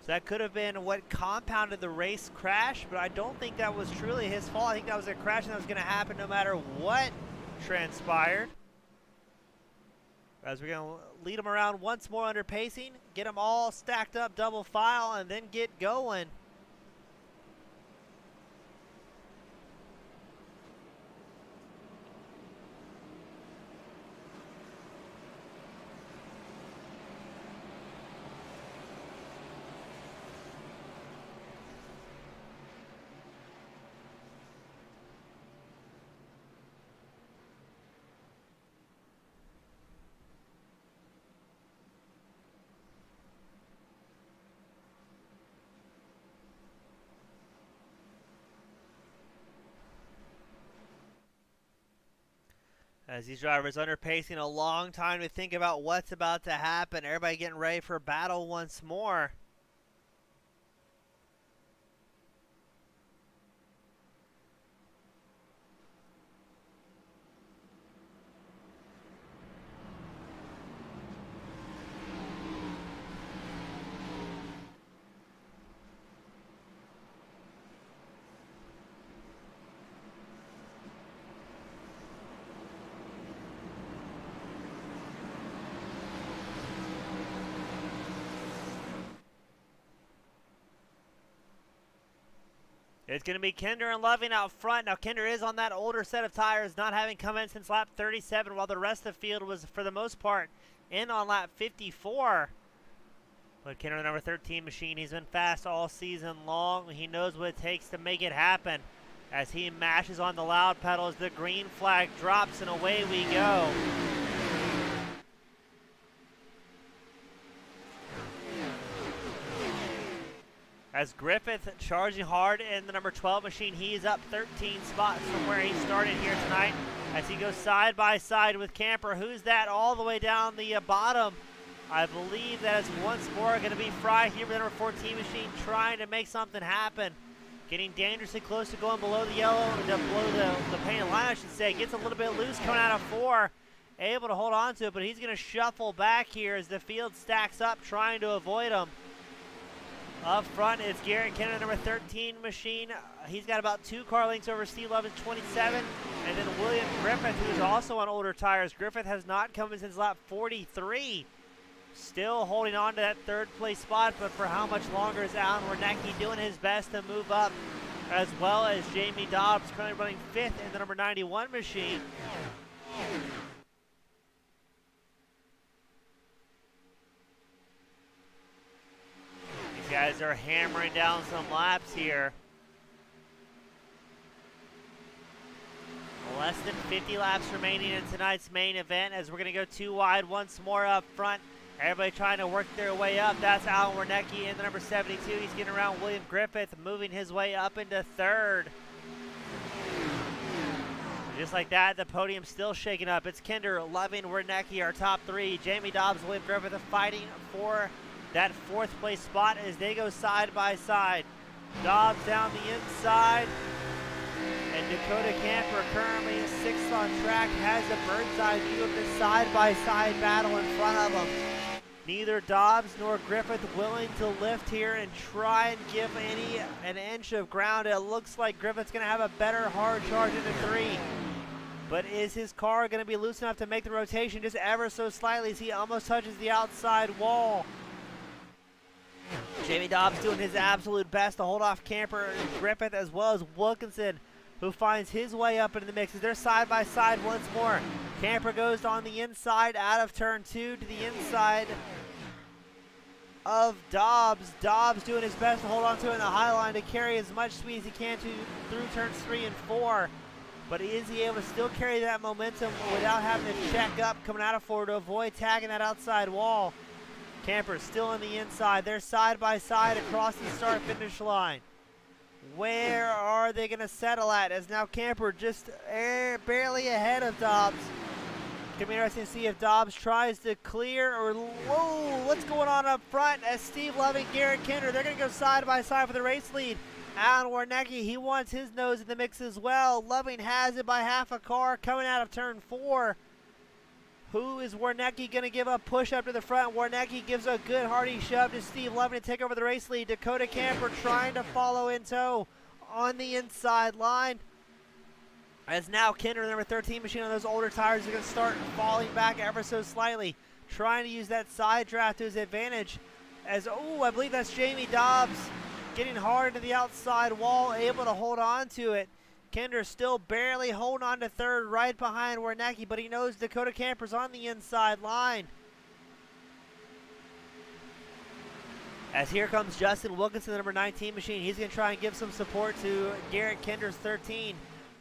S2: So that could have been what compounded the race crash, but I don't think that was truly his fault. I think that was a crash that was going to happen no matter what transpired. As we're going to lead them around once more under pacing, get them all stacked up double file, and then get going. As these drivers under pacing, a long time to think about what's about to happen. Everybody getting ready for battle once more. It's going to be Kinder and Loving out front. Now, Kinder is on that older set of tires, not having come in since lap 37, while the rest of the field was, for the most part, in on lap 54. But Kenner, the number 13 machine, he's been fast all season long. He knows what it takes to make it happen. As he mashes on the loud pedals, the green flag drops and away we go. As Griffith charging hard in the number 12 machine, he's up 13 spots from where he started here tonight as he goes side by side with Camper. Who's that all the way down the bottom? I believe that is once more going to be Fry here with the number 14 machine trying to make something happen. Getting dangerously close to going below the yellow, below the painted line, I should say. Gets a little bit loose coming out of 4. Able to hold on to it, but he's going to shuffle back here as the field stacks up trying to avoid him. Up front is Garrett Kennedy, number 13 machine. He's got about 2 car lengths over Steve Levin's 27. And then William Griffith, who's also on older tires. Griffith has not come in since lap 43. Still holding on to that 3rd place spot, but for how much longer is Alan Wernicke doing his best to move up, as well as Jamie Dobbs currently running 5th in the number 91 machine. These guys are hammering down some laps here. Less than 50 laps remaining in tonight's main event as we're going to go 2 wide once more up front. Everybody trying to work their way up. That's Alan Wernicke in the number 72. He's getting around William Griffith, moving his way up into 3rd. Just like that, the podium's still shaking up. It's Kinder, Loving, Wernicke, our top 3. Jamie Dobbs, William Griffith are fighting for that 4th place spot as they go side by side. Dobbs down the inside. And Dakota Camper, currently 6th on track, has a bird's eye view of this side-by-side battle in front of him. Neither Dobbs nor Griffith willing to lift here and try and give an inch of ground. It looks like Griffith's going to have a better hard charge into 3. But is his car going to be loose enough to make the rotation just ever so slightly as he almost touches the outside wall? Jamie Dobbs doing his absolute best to hold off Camper and Griffith, as well as Wilkinson, who finds his way up into the mix as they're side by side once more. Camper goes on the inside out of turn 2 to the inside of Dobbs. Dobbs doing his best to hold on to it in the high line to carry as much speed as he can through turns 3 and 4. But is he able to still carry that momentum without having to check up coming out of 4 to avoid tagging that outside wall? Camper still on the inside. They're side by side across the start finish line. Where are they going to settle at? As now Camper just barely ahead of Dobbs. It's going to be interesting to see if Dobbs tries to clear or, whoa, what's going on up front as Steve Loving, Garrett Kinder, they're going to go side by side for the race lead. Alan Wernicke, he wants his nose in the mix as well. Loving has it by half a car coming out of turn 4. Who is Wernicke going to give a push up to the front? Wernicke gives a good hearty shove to Steve Loving to take over the race lead. Dakota Camper trying to follow in tow on the inside line. As now Kinder, the number 13 machine on those older tires, is going to start falling back ever so slightly. Trying to use that side draft to his advantage. As, oh, I believe that's Jamie Dobbs getting hard into the outside wall, able to hold on to it. Kinder still barely holding on to 3rd right behind Wernicke, but he knows Dakota Camper's on the inside line. As here comes Justin Wilkinson, the number 19 machine. He's going to try and give some support to Garrett Kinder's 13.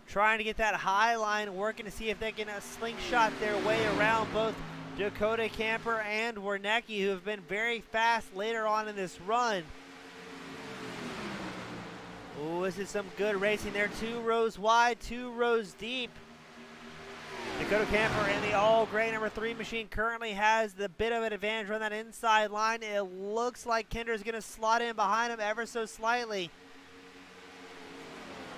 S2: Trying to get that high line working to see if they can slingshot their way around both Dakota Camper and Wernicke, who have been very fast later on in this run. Oh, this is some good racing there. 2 rows wide, 2 rows deep. Dakota Camper in the all-gray number 3 machine currently has the bit of an advantage on that inside line. It looks like Kinder's going to slot in behind him ever so slightly.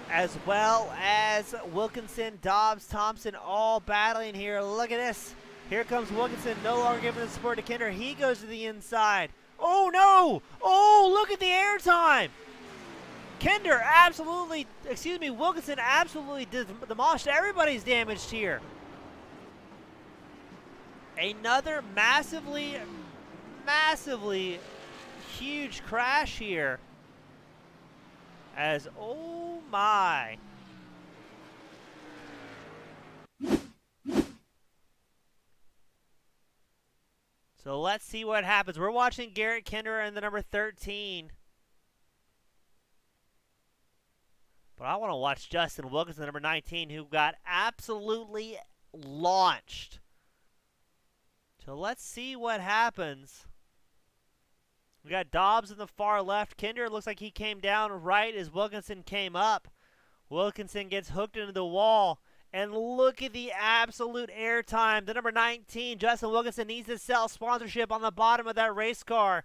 S2: As well as Wilkinson, Dobbs, Thompson all battling here. Look at this. Here comes Wilkinson, no longer giving the support to Kinder. He goes to the inside. Oh, no! Oh, look at the air time! Kinder absolutely, Wilkinson absolutely demolished everybody's damaged here. Another massively huge crash here. As, oh my. So let's see what happens. We're watching Garrett Kennedy in the number 13. But I want to watch Justin Wilkinson, number 19, who got absolutely launched. So let's see what happens. We got Dobbs in the far left. Kinder looks like he came down right as Wilkinson came up. Wilkinson gets hooked into the wall. And look at the absolute airtime. The number 19, Justin Wilkinson, needs to sell sponsorship on the bottom of that race car,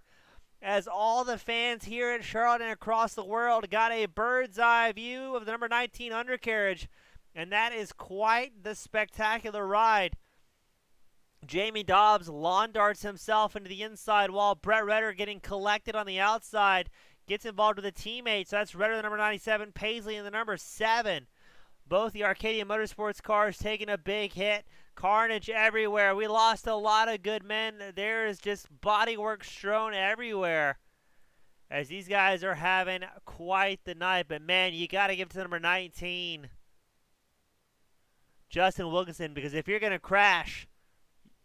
S2: as all the fans here at Charlotte and across the world got a bird's eye view of the number 19 undercarriage. And that is quite the spectacular ride. Jamie Dobbs lawn darts himself into the inside wall. Brett Redder getting collected on the outside. Gets involved with a teammate. So that's Redder, the number 97, Paisley in the number 7. Both the Arcadia Motorsports cars taking a big hit. Carnage everywhere. We lost a lot of good men. There is just bodywork strewn everywhere, as these guys are having quite the night. But, man, you got to give it to number 19, Justin Wilkinson, because if you're going to crash,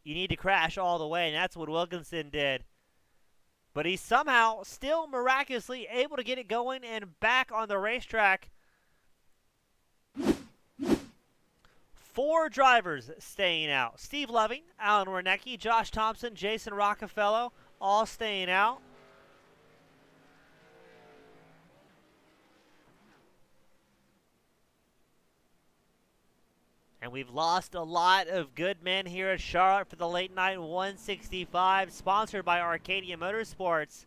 S2: you need to crash all the way, and that's what Wilkinson did. But he's somehow still miraculously able to get it going and back on the racetrack. 4 drivers staying out. Steve Loving, Alan Warnecki, Josh Thompson, Jason Rockefeller, all staying out. And we've lost a lot of good men here at Charlotte for the late night 165, sponsored by Arcadia Motorsports,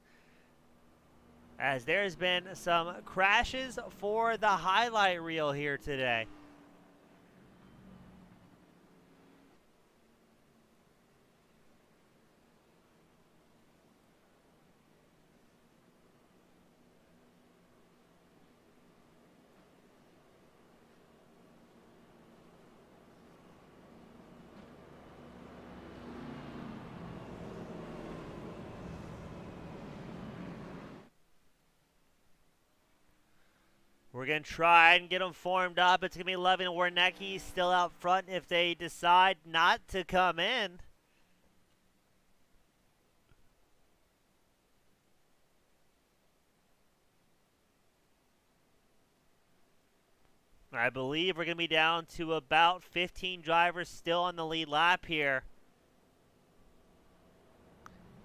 S2: as there's been some crashes for the highlight reel here today. We're going to try and get them formed up. It's going to be Levin and Warnecki still out front if they decide not to come in. I believe we're going to be down to about 15 drivers still on the lead lap here,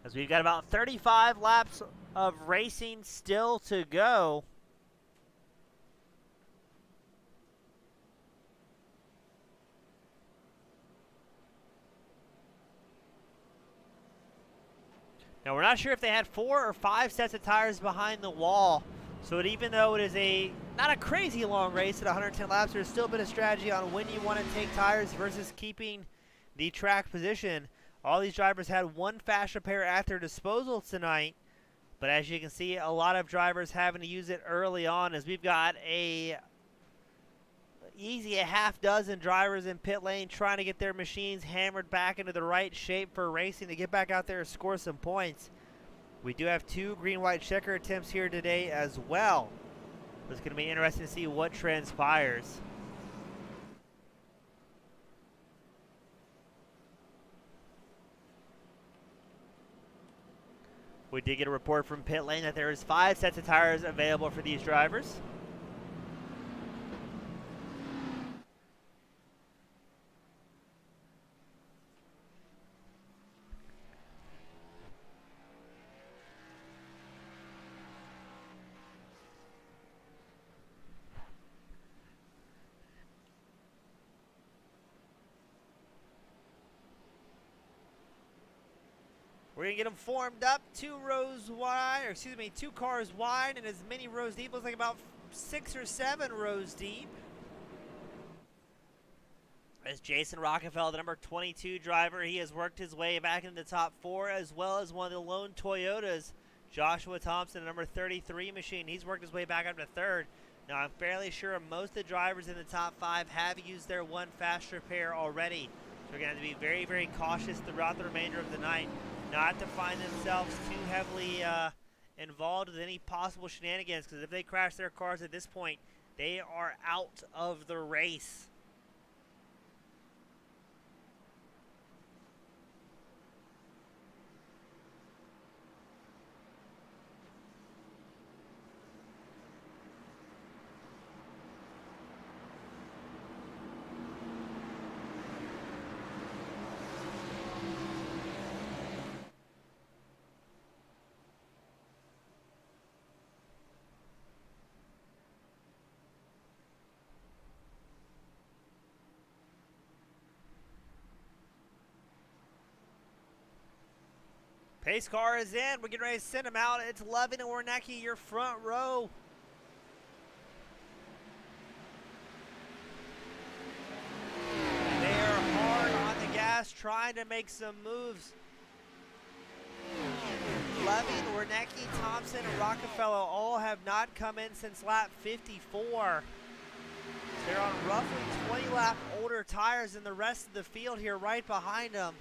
S2: as we've got about 35 laps of racing still to go. Now, we're not sure if they had 4 or 5 sets of tires behind the wall. So even though it is not a crazy long race at 110 laps, there's still a bit of strategy on when you want to take tires versus keeping the track position. All these drivers had 1 fast repair at their disposal tonight. But as you can see, a lot of drivers having to use it early on, as we've got easy a half dozen drivers in pit lane trying to get their machines hammered back into the right shape for racing to get back out there and score some points. We do have 2 green-white checker attempts here today as well. It's going to be interesting to see what transpires. We did get a report from pit lane that there is 5 sets of tires available for these drivers. We're going to get them formed up 2 rows wide, or excuse me, 2 cars wide and as many rows deep. Looks like about 6 or 7 rows deep. As Jason Rockefeller, the number 22 driver, he has worked his way back into the top 4, as well as one of the lone Toyotas, Joshua Thompson, the number 33 machine. He's worked his way back up to 3rd. Now, I'm fairly sure most of the drivers in the top 5 have used their 1 fast repair already. So we're going to have to be very, very cautious throughout the remainder of the night, not to find themselves too heavily involved with any possible shenanigans, because if they crash their cars at this point, they are out of the race. Pace car is in. We're getting ready to send him out. It's Loving and Warnecki, your front row. They are hard on the gas, trying to make some moves. Loving, Warnecki, Thompson, and Rockefeller all have not come in since lap 54. They're on roughly 20 lap older tires than the rest of the field here right behind them.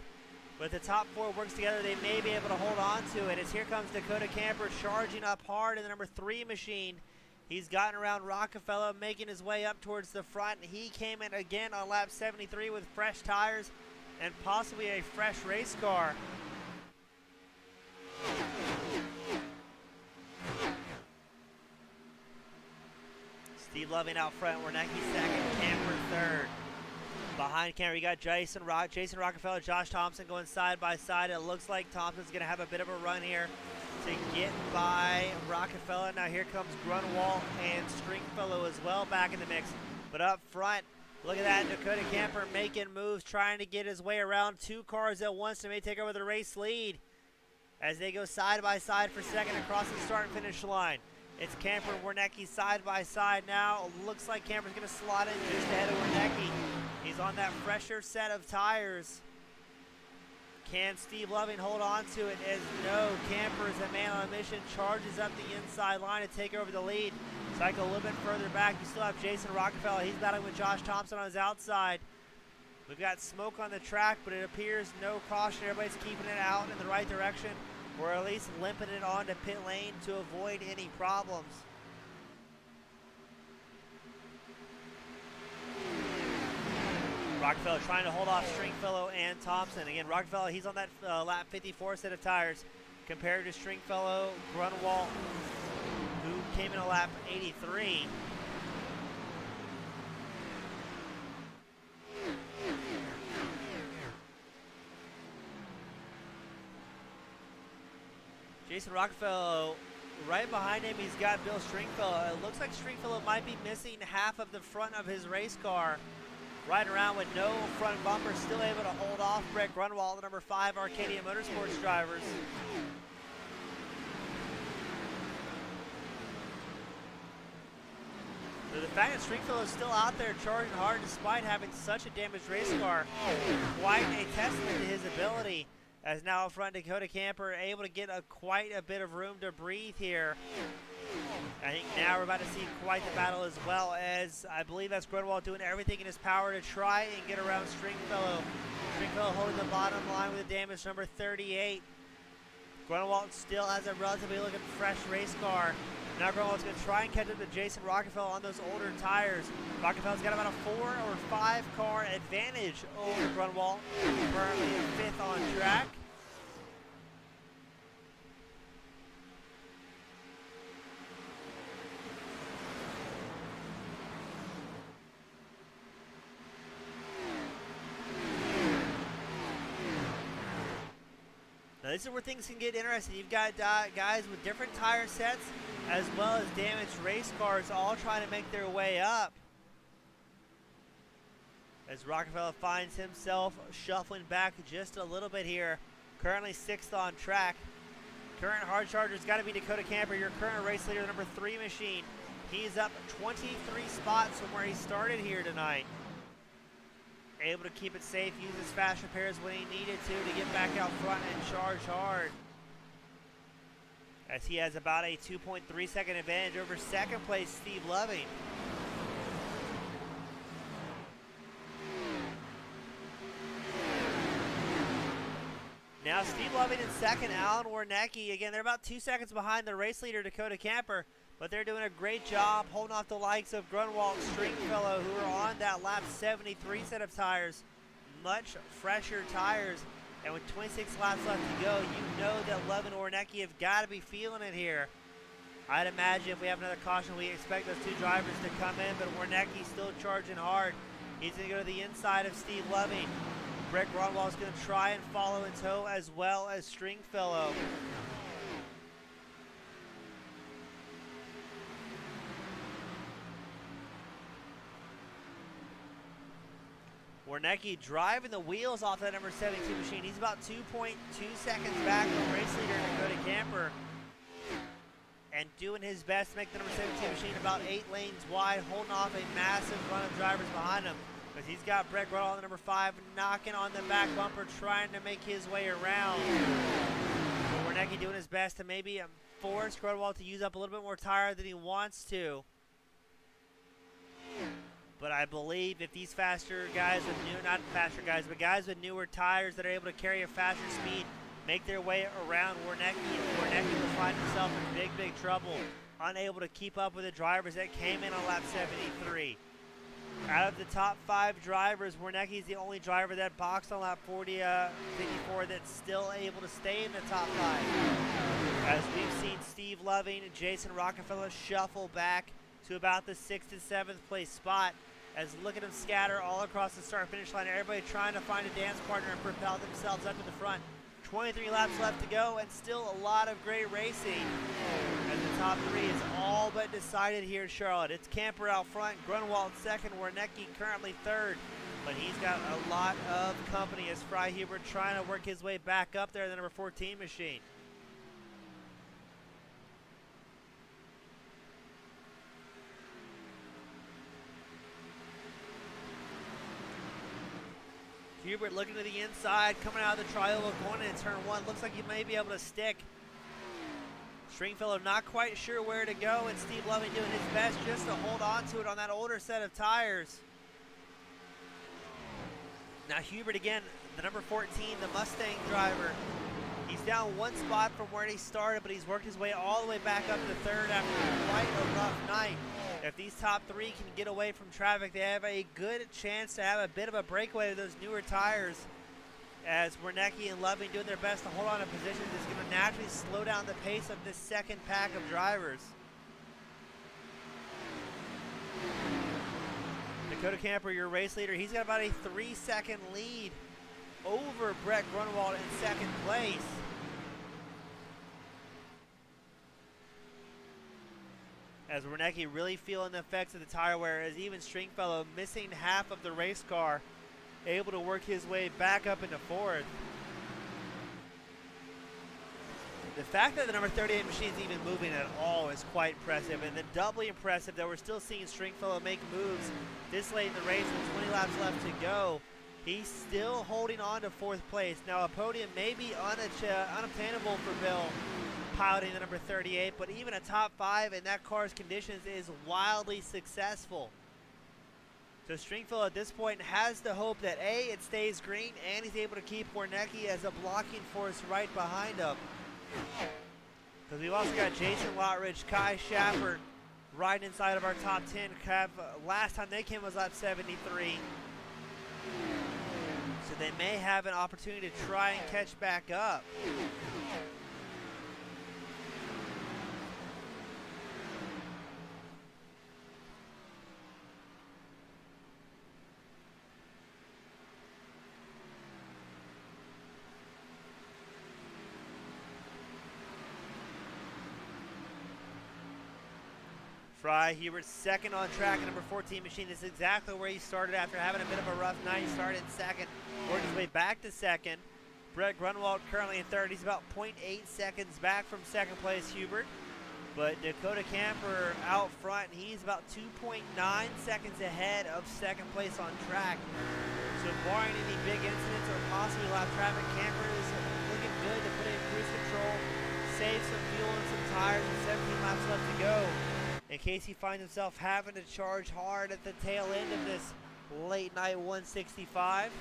S2: But the top four works together, they may be able to hold on to it. As here comes Dakota Camper charging up hard in the number 3 machine. He's gotten around Rockefeller, making his way up towards the front. He came in again on lap 73 with fresh tires and possibly a fresh race car. Steve Loving out front, Warnecki second, Camper third. Behind Camper, you got Jason Rockefeller, Josh Thompson going side by side. It looks like Thompson's going to have a bit of a run here to get by Rockefeller. Now here comes Grunwald and Stringfellow as well back in the mix. But up front, look at that, Dakota Camper making moves, trying to get his way around 2 cars at once to maybe take over the race lead as they go side by side for second across the start and finish line. It's Camper and Warnecki side by side now. Looks like Camper's going to slot in just ahead of Warnecki. He's on that fresher set of tires. Can Steve Loving hold on to it? As no, Camper is a man on a mission, charges up the inside line to take over the lead. Cycle a little bit further back. You still have Jason Rockefeller. He's battling with Josh Thompson on his outside. We've got smoke on the track, but it appears no caution. Everybody's keeping it out in the right direction, or at least limping it onto pit lane to avoid any problems. Rockefeller trying to hold off Stringfellow and Thompson. Again, Rockefeller, he's on that lap 54 set of tires compared to Stringfellow, Grunwald, who came in a lap 83. Jason Rockefeller, right behind him, he's got Bill Stringfellow. It looks like Stringfellow might be missing half of the front of his race car. Riding around with no front bumper, still able to hold off Brett Grunwald, the number 5 Arcadia Motorsports drivers. So the fact that Stringfellow is still out there charging hard despite having such a damaged race car, quite a testament to his ability. As now up front, Dakota Camper able to get quite a bit of room to breathe here. I think now we're about to see quite the battle, as well as I believe that's Grunwald doing everything in his power to try and get around Stringfellow. Stringfellow holding the bottom line with a damage number 38. Grunwald still has a relatively looking fresh race car. Now Grunwald's going to try and catch up to Jason Rockefeller on those older tires. Rockefeller's got about a 4 or 5 car advantage over Grunwald. Currently 5th on track. Now this is where things can get interesting. You've got guys with different tire sets as well as damaged race cars all trying to make their way up. As Rockefeller finds himself shuffling back just a little bit here. Currently 6th on track. Current hard charger's got to be Dakota Camper, your current race leader, number 3 machine. He's up 23 spots from where he started here tonight. Able to keep it safe, use his fast repairs when he needed to get back out front and charge hard. As he has about a 2.3 second advantage over second place Steve Loving. Now Steve Loving in second, Alan Warnecki. Again, they're about 2 seconds behind the race leader, Dakota Camper, but they're doing a great job holding off the likes of Grunwald, Stringfellow, who are on that lap 73 set of tires. Much fresher tires. And with 26 laps left to go, you know that Loving and Warnecki have got to be feeling it here. I'd imagine if we have another caution, we expect those 2 drivers to come in, but Warnecki's still charging hard. He's going to go to the inside of Steve Loving. Brett Grunwald's going to try and follow in tow, as well as Stringfellow. Wernicke driving the wheels off that number 72 machine. He's about 2.2 seconds back from race leader Dakota Camper. And doing his best to make the number 72 machine about 8 lanes wide, holding off a massive run of drivers behind him. Because he's got Brett Grudwald on the number 5, knocking on the back bumper, trying to make his way around. But Wernicke doing his best to maybe force Grudwald to use up a little bit more tire than he wants to. But I believe if these faster guys with not faster guys, but guys with newer tires that are able to carry a faster speed, make their way around Wernicke will find himself in big, big trouble, unable to keep up with the drivers that came in on lap 73. Out of the top 5 drivers, Wernicke is the only driver that boxed on lap 54 that's still able to stay in the top 5. As we've seen Steve Loving and Jason Rockefeller shuffle back to about the 6th and 7th place spot, as look at them scatter all across the start-finish line. Everybody trying to find a dance partner and propel themselves up to the front. 23 laps left to go, and still a lot of great racing. As the top 3 is all but decided here in Charlotte. It's Camper out front, Grunwald second, Wernicke currently third. But he's got a lot of company as Fry Hubert trying to work his way back up there in the number 14 machine. Hubert looking to the inside, coming out of the tri-oval, going into turn 1. Looks like he may be able to stick. Stringfellow not quite sure where to go, and Steve Loving doing his best just to hold on to it on that older set of tires. Now Hubert again, the number 14, the Mustang driver. He's down 1 spot from where he started, but he's worked his way all the way back up to 3rd after quite a rough night. If these top 3 can get away from traffic, they have a good chance to have a bit of a breakaway with those newer tires. As Wernicke and Loving doing their best to hold on to positions, is going to naturally slow down the pace of this second pack of drivers. Dakota Camper, your race leader, he's got about a 3-second lead over Brett Grunwald in 2nd place. As Wernicke really feeling the effects of the tire wear, as even Stringfellow missing half of the race car, able to work his way back up into 4th. The fact that the number 38 machine is even moving at all is quite impressive, and then doubly impressive that we're still seeing Stringfellow make moves this late in the race with 20 laps left to go. He's still holding on to 4th place. Now a podium may be unobtainable for Bill, piloting the number 38, but even a top 5 in that car's conditions is wildly successful. So Stringfellow at this point has the hope that A, it stays green, and he's able to keep Wernicke as a blocking force right behind him. Because we've also got Jason Lottridge, Kai Sheppard right inside of our top 10. Last time they came was lap 73. So they may have an opportunity to try and catch back up. Fry Hubert second on track at number 14 machine. This is exactly where he started after having a bit of a rough night. He started in 2nd, worked his way back to 2nd. Brett Grunwald currently in 3rd. He's about 0.8 seconds back from 2nd place Hubert. But Dakota Camper out front, he's about 2.9 seconds ahead of 2nd place on track. So barring any big incidents or possibly lap traffic, Camper is looking good to put in cruise control, save some fuel and some tires with 17 laps left to go, in case he finds himself having to charge hard at the tail end of this late night 165.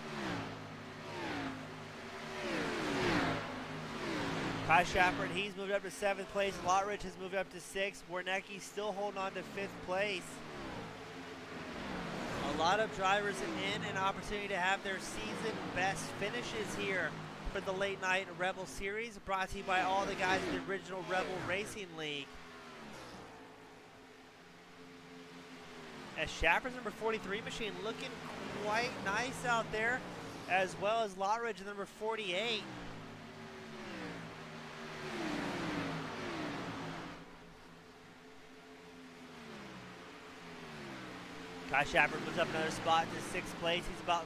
S2: Kai Sheppard, he's moved up to 7th place. Lottridge has moved up to 6th. Wernicke still holding on to 5th place. A lot of drivers in an opportunity to have their season best finishes here for the late night Rebel Series, brought to you by all the guys in the original Rebel Racing League. As Sheppard's number 43 machine looking quite nice out there, as well as Lottridge, the number 48. Kai Sheppard moves up another spot to 6th place. He's about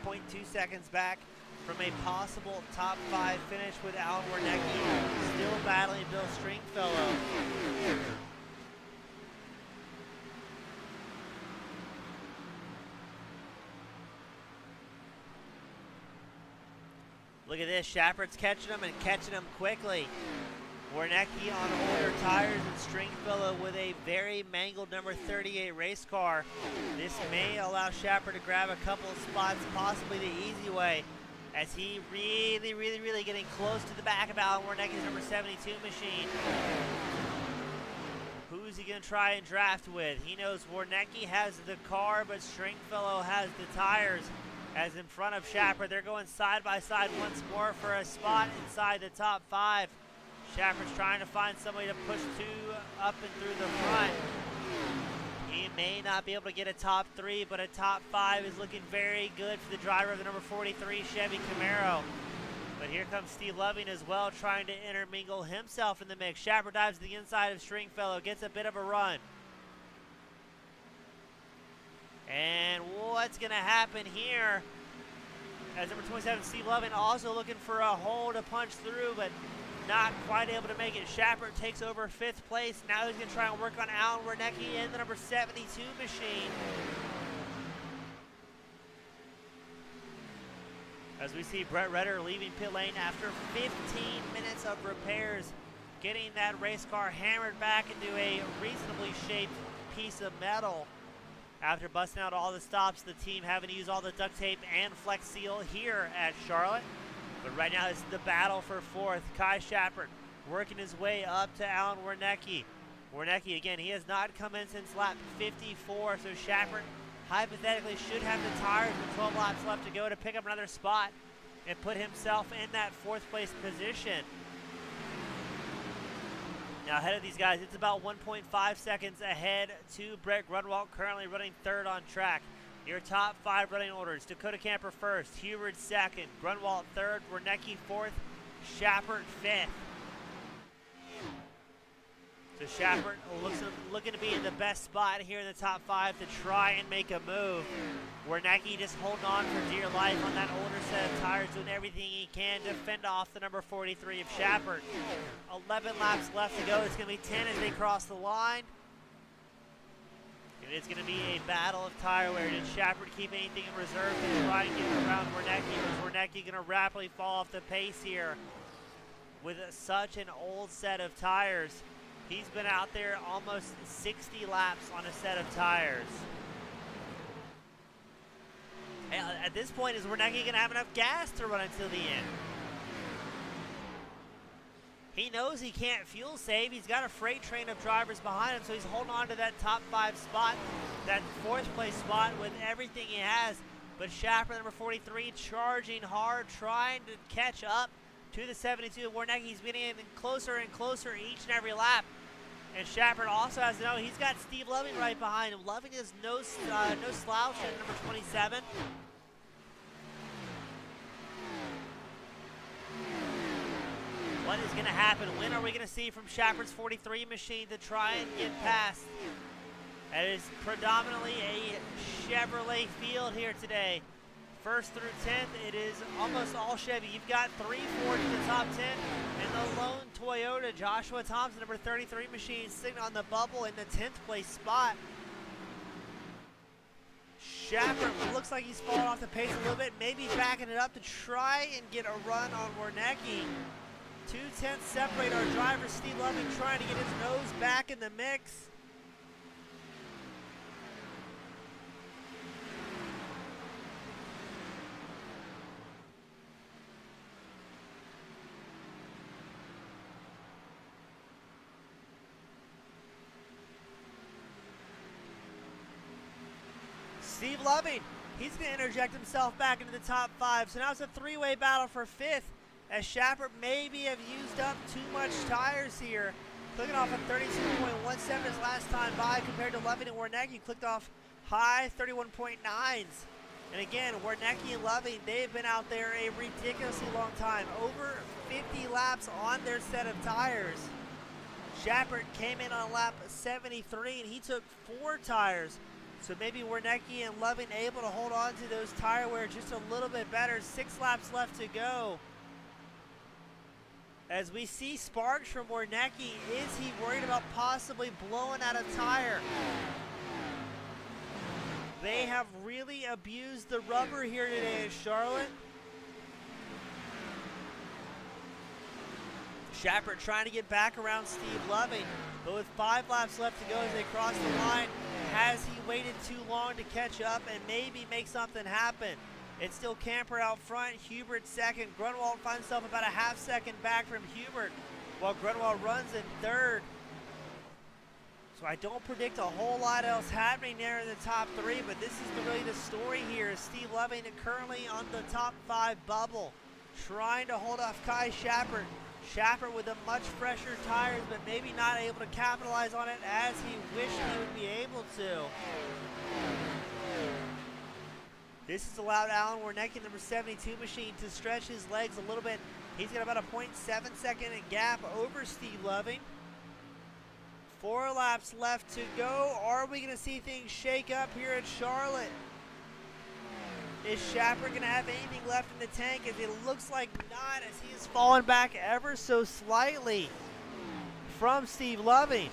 S2: 0.2 seconds back from a possible top 5 finish with Alan Wernicke still battling Bill Stringfellow. Look at this, Sheppard's catching him and catching him quickly. Wernicke on older tires and Stringfellow with a very mangled number 38 race car. This may allow Sheppard to grab a couple of spots, possibly the easy way, as he really getting close to the back of Alan Wernicke's number 72 machine. Who's he going to try and draft with? He knows Wernicke has the car, but Stringfellow has the tires. As in front of Sheppard, they're going side by side once more for a spot inside the top 5. Sheppard's trying to find somebody to push to up and through the front. He may not be able to get a top 3, but a top 5 is looking very good for the driver of the number 43 Chevy Camaro. But here comes Steve Loving as well, trying to intermingle himself in the mix. Sheppard dives to the inside of Stringfellow, gets a bit of a run. And what's going to happen here? As number 27, Steve Loving, also looking for a hole to punch through, but not quite able to make it. Sheppard takes over 5th place. Now he's going to try and work on Alan Wernicke in the number 72 machine. As we see Brett Redder leaving pit lane after 15 minutes of repairs, getting that race car hammered back into a reasonably shaped piece of metal. After busting out all the stops, the team having to use all the duct tape and Flex Seal here at Charlotte. But right now it's the battle for 4th. Kai Sheppard working his way up to Alan Wernicke. Wernicke, again, he has not come in since lap 54, so Sheppard hypothetically should have the tires with 12 laps left to go to pick up another spot and put himself in that 4th place position. Now ahead of these guys, it's about 1.5 seconds ahead to Brett Grunwald, currently running 3rd on track. Your top 5 running orders: Dakota Camper 1st, Hubert 2nd, Grunwald 3rd, Wernicke 4th, Sheppard 5th. So Sheppard looking to be in the best spot here in the top 5 to try and make a move. Wernicke just holding on for dear life on that older set of tires, doing everything he can to fend off the number 43 of Sheppard. 11 laps left to go. It's going to be 10 as they cross the line. And it's going to be a battle of tire wear. Did Sheppard keep anything in reserve to try and get around Wernicke? Or is Wernicke going to rapidly fall off the pace here with such an old set of tires? He's been out there almost 60 laps on a set of tires. And at this point, is Wernicke going to have enough gas to run until the end? He knows he can't fuel save. He's got a freight train of drivers behind him, so he's holding on to that top 5 spot, that 4th place spot with everything he has. But Sheppard, number 43, charging hard, trying to catch up to the 72 of Wernicke. He's getting in closer and closer each and every lap. And Sheppard also has to know he's got Steve Loving right behind him. Loving is no slouch at number 27. What is going to happen? When are we going to see from Sheppard's 43 machine to try and get past? It is predominantly a Chevrolet field here today. 1st through 10th, it is almost all Chevy. You've got 3 Ford in the top 10, and the lone Toyota, Joshua Thompson, number 33 machine, sitting on the bubble in the 10th place spot. Sheppard looks like he's falling off the pace a little bit, maybe backing it up to try and get a run on Wernicke. 2/10 separate our driver, Steve Loving, trying to get his nose back in the mix. Steve Loving, he's going to interject himself back into the top 5. So now it's a 3-way battle for 5th, as Sheppard maybe have used up too much tires here. Clicking off a 32.17 his last time by compared to Loving and Wernicke, clicked off high 31.9s. And again, Wernicke and Loving, they've been out there a ridiculously long time, over 50 laps on their set of tires. Sheppard came in on lap 73 and he took 4 tires. So maybe Wernicke and Loving able to hold on to those tire wear just a little bit better. 6 laps left to go. As we see sparks from Wernicke, is he worried about possibly blowing out a tire? They have really abused the rubber here today at Charlotte. Sheppard trying to get back around Steve Loving, but with 5 laps left to go as they cross the line, has he waited too long to catch up and maybe make something happen? It's still Camper out front, Hubert second. Grunwald finds himself about a half second back from Hubert, while Grunwald runs in third. So I don't predict a whole lot else happening there in the top 3, but this is really the story here. Steve Loving currently on the top 5 bubble, trying to hold off Kai Sheppard. Sheppard with a much fresher tires, but maybe not able to capitalize on it as he wished he would be able to. This has allowed Alan Wernicke, number 72 machine, to stretch his legs a little bit. He's got about a 0.7 second gap over Steve Loving. 4 laps left to go. Are we going to see things shake up here at Charlotte? Is Sheppard going to have anything left in the tank? As it looks like not, as he has fallen back ever so slightly from Steve Loving.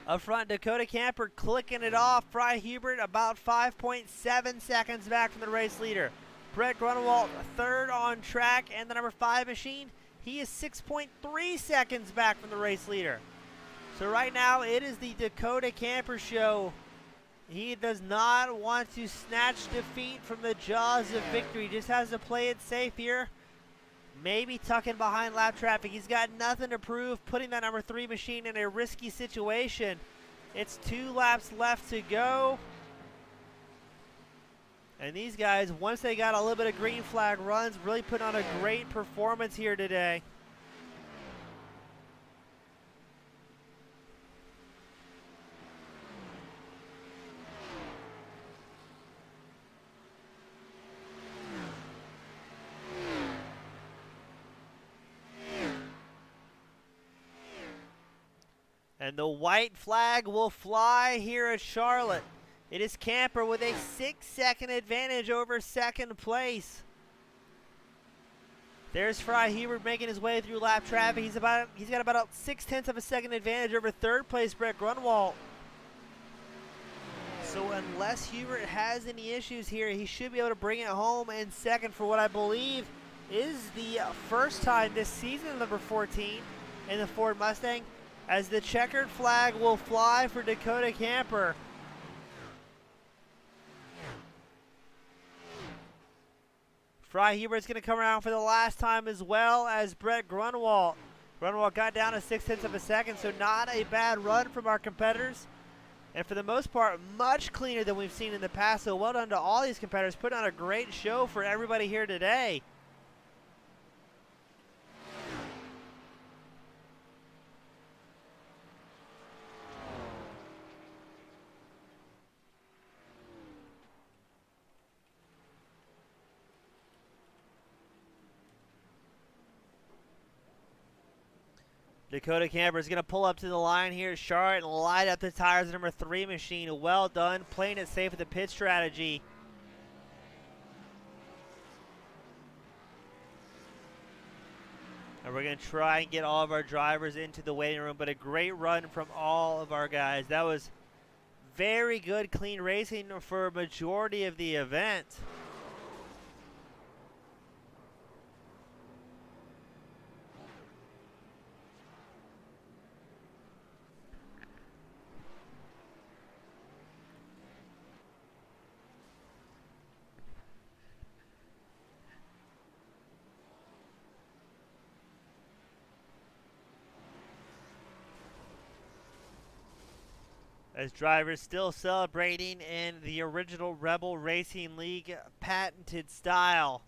S2: Up front, Dakota Camper clicking it off. Fry Hubert about 5.7 seconds back from the race leader. Brett Grunewald third on track, and the number 5 machine, he is 6.3 seconds back from the race leader. So right now it is the Dakota Camper show. He does not want to snatch defeat from the jaws of victory. Just has to play it safe here. Maybe tucking behind lap traffic. He's got nothing to prove, putting that number 3 machine in a risky situation. It's 2 laps left to go. And these guys, once they got a little bit of green flag runs, really put on a great performance here today. And the white flag will fly here at Charlotte. It is Camper with a 6-second advantage over second place. There's Fry Hubert making his way through lap traffic. He's got about a 0.6 of a second advantage over third place Brett Grunwald. So unless Hubert has any issues here, he should be able to bring it home in second for what I believe is the first time this season, number 14 in the Ford Mustang, as the checkered flag will fly for Dakota Camper. Fry Hubert's going to come around for the last time as well as Brett Grunwald. Grunwald got down to 0.6 of a second, so not a bad run from our competitors. And for the most part, much cleaner than we've seen in the past, so well done to all these competitors. Putting on a great show for everybody here today. Dakota Camper is going to pull up to the line here at Charlotte and light up the tires of number 3 machine. Well done, playing it safe with the pit strategy. And we're going to try and get all of our drivers into the waiting room, but a great run from all of our guys. That was very good, clean racing for a majority of the event. As drivers still celebrating in the original Rebel Racing League patented style,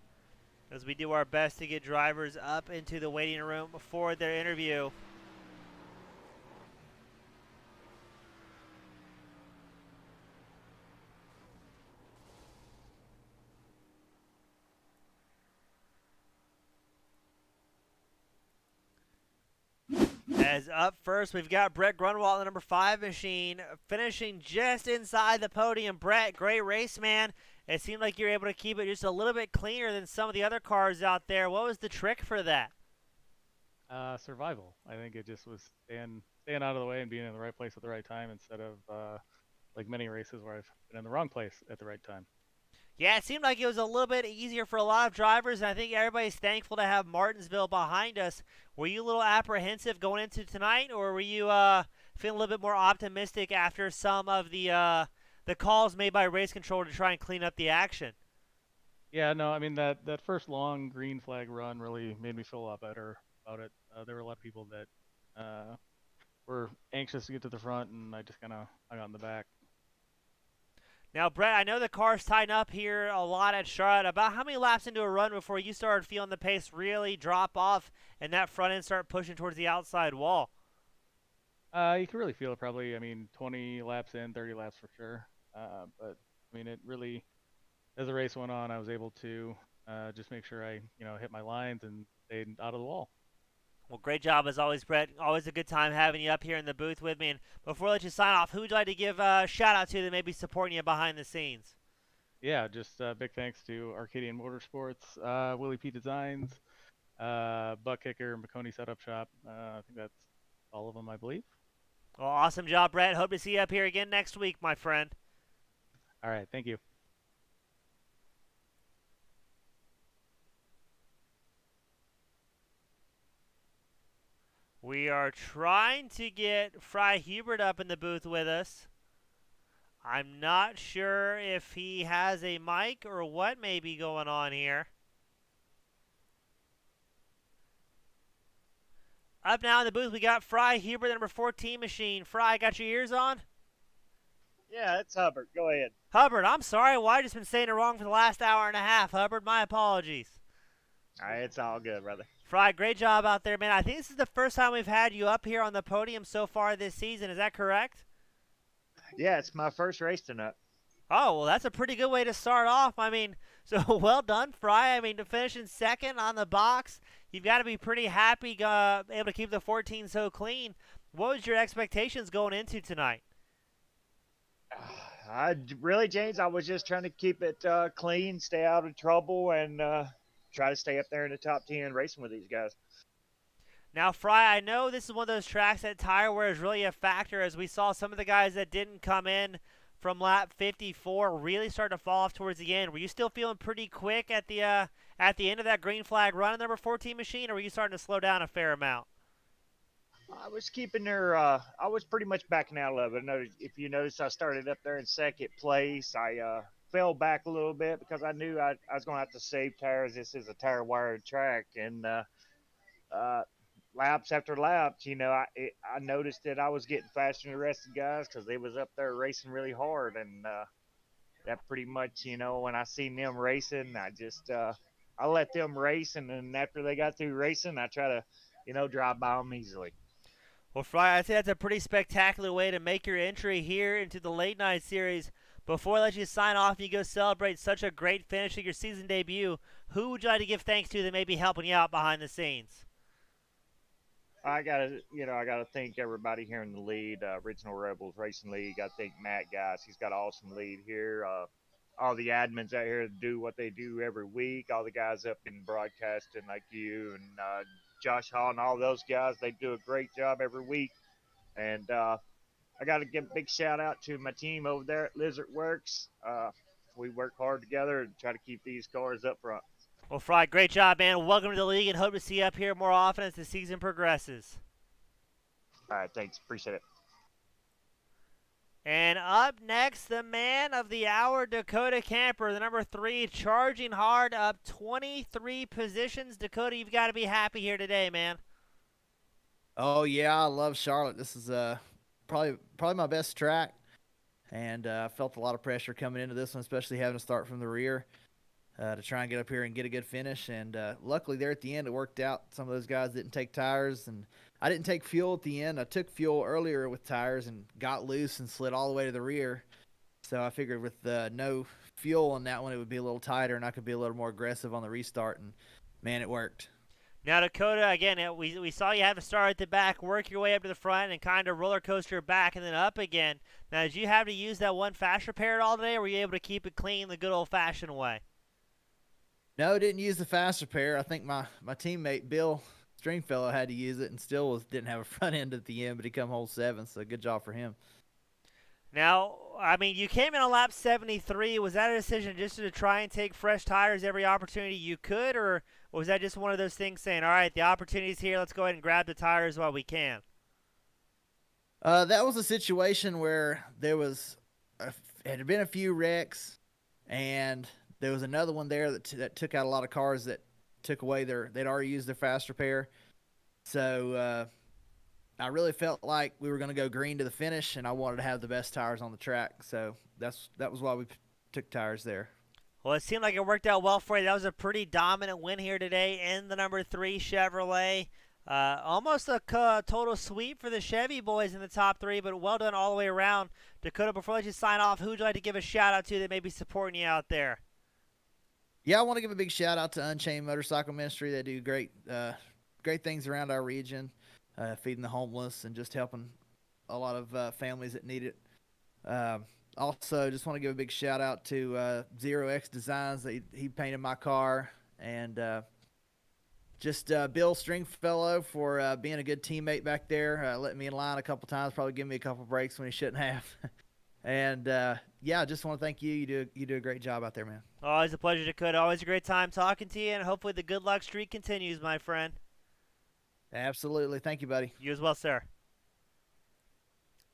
S2: as we do our best to get drivers up into the waiting room for their interview. As up first, we've got Brett Grunwald, the number 5 machine, finishing just inside the podium. Brett, great race, man. It seemed like you were able to keep it just a little bit cleaner than some of the other cars out there. What was the trick for that?
S3: Survival. I think it just was staying out of the way and being in the right place at the right time instead of like many races where I've been in the wrong place at the right time.
S2: Yeah, it seemed like it was a little bit easier for a lot of drivers, and I think everybody's thankful to have Martinsville behind us. Were you a little apprehensive going into tonight, or were you feeling a little bit more optimistic after some of the calls made by race control to try and clean up the action?
S3: Yeah, no, I mean that first long green flag run really made me feel a lot better about it. There were a lot of people that were anxious to get to the front, and I just kind of hung out in the back.
S2: Now, Brett, I know the cars tighten up here a lot at Charlotte. About how many laps into a run before you started feeling the pace really drop off and that front end start pushing towards the outside wall?
S3: You can really feel it probably, I mean, 20 laps in, 30 laps for sure. But, I mean, it really, as the race went on, I was able to just make sure I, hit my lines and stayed out of the wall.
S2: Well, great job as always, Brett. Always a good time having you up here in the booth with me. And before I let you sign off, who would you like to give a shout-out to that may be supporting you behind the scenes?
S3: Yeah, just big thanks to Arcadian Motorsports, Willie P Designs, Buck Kicker, McConey Setup Shop. I think that's all of them, I believe.
S2: Well, awesome job, Brett. Hope to see you up here again next week, my friend.
S3: All right, thank you.
S2: We are trying to get Fry Hubert up in the booth with us. I'm not sure if he has a mic or what may be going on here. Up now in the booth, we got Fry Hubert, the number 14 machine. Fry, got your ears on?
S4: Yeah, it's Hubbard. Go ahead.
S2: Hubbard, I'm sorry. Well, I just been saying it wrong for the last hour and a half. Hubbard, my apologies.
S4: All right, it's all good, brother.
S2: Fry, great job out there, man. I think this is the first time we've had you up here on the podium so far this season. Is that correct?
S4: Yeah, it's my first race tonight.
S2: Oh, well, that's a pretty good way to start off. I mean, so well done, Fry. I mean, to finish in second on the box, you've got to be pretty happy able to keep the 14 so clean. What was your expectations going into tonight?
S4: James, I was just trying to keep it clean, stay out of trouble, and try to stay up there in the top 10 racing with these guys.
S2: Now, Fry, I know this is one of those tracks that tire wear is really a factor, as we saw some of the guys that didn't come in from lap 54 really start to fall off towards the end. Were you still feeling pretty quick at the end of that green flag run in number 14 machine, or were you starting to slow down a fair amount?
S4: I was keeping there. I was pretty much backing out a little bit. If you notice, I started up there in second place. I fell back a little bit because I knew I was going to have to save tires. This is a tire wired track, and laps after laps, I noticed that I was getting faster than the rest of the guys because they was up there racing really hard, and that pretty much, when I seen them racing, I let them race, and then after they got through racing, I try to, drive by them easily.
S2: Well, Fry, I think that's a pretty spectacular way to make your entry here into the late night series. Before I let you sign off and you go celebrate such a great finish of your season debut, who would you like to give thanks to that may be helping you out behind the scenes?
S4: I gotta thank everybody here in the lead, Original Rebels Racing League. I thank Matt, guys. He's got an awesome lead here. All the admins out here do what they do every week. All the guys up in broadcasting like you and Josh Hall and all those guys, they do a great job every week. And I got to give a big shout out to my team over there at Lizard Works. We work hard together and try to keep these cars up front.
S2: Well, Fry, great job, man. Welcome to the league, and hope to see you up here more often as the season progresses.
S4: All right, thanks. Appreciate it.
S2: And up next, the man of the hour, Dakota Camper, the number 3, charging hard, up 23 positions. Dakota, you've got to be happy here today, man.
S5: Oh yeah, I love Charlotte. This is probably my best track, and I felt a lot of pressure coming into this one, especially having to start from the rear to try and get up here and get a good finish. And luckily, there at the end, it worked out. Some of those guys didn't take tires, and I didn't take fuel at the end. I took fuel earlier with tires and got loose and slid all the way to the rear. So I figured with no fuel on that one, it would be a little tighter, and I could be a little more aggressive on the restart. And man, it worked.
S2: Now, Dakota, again, we saw you have to start at the back, work your way up to the front, and kind of roller coaster back and then up again. Now, did you have to use that one fast repair at all today, or were you able to keep it clean the good old-fashioned way?
S5: No, didn't use the fast repair. I think my teammate Bill Stringfellow had to use it and still didn't have a front end at the end, but he come hole 7, so good job for him.
S2: Now, I mean, you came in on lap 73. Was that a decision just to try and take fresh tires every opportunity you could, or was that just one of those things saying, all right, the opportunity's here, let's go ahead and grab the tires while we can?
S5: That was a situation where had been a few wrecks, and there was another one there that took out a lot of cars that took away they'd already used their fast repair. So I really felt like we were going to go green to the finish, and I wanted to have the best tires on the track. So that was why we took tires there.
S2: Well, it seemed like it worked out well for you. That was a pretty dominant win here today in the number 3 Chevrolet. Almost a total sweep for the Chevy boys in the top 3, but well done all the way around. Dakota, before I let you sign off, who would you like to give a shout-out to that may be supporting you out there?
S5: Yeah, I want to give a big shout-out to Unchained Motorcycle Ministry. They do great things around our region, feeding the homeless and just helping a lot of families that need it. Also, just want to give a big shout-out to Zero X Designs. He painted my car, and just Bill Stringfellow for being a good teammate back there, letting me in line a couple times, probably giving me a couple breaks when he shouldn't have. And yeah, just want to thank you. You do a great job out there, man.
S2: Always a pleasure, Dakota. Always a great time talking to you, and hopefully the good luck streak continues, my friend.
S5: Absolutely. Thank you, buddy.
S2: You as well, sir.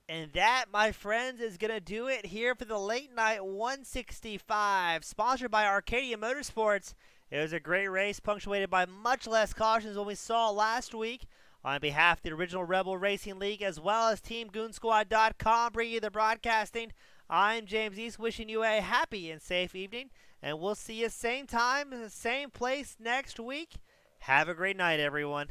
S2: And that, my friends, is going to do it here for the Late Night 165, sponsored by Arcadia Motorsports. It was a great race, punctuated by much less cautions than we saw last week. On behalf of the original Rebel Racing League, as well as TeamGoonSquad.com, bringing you the broadcasting, I'm James East, wishing you a happy and safe evening, and we'll see you same time, same place next week. Have a great night, everyone.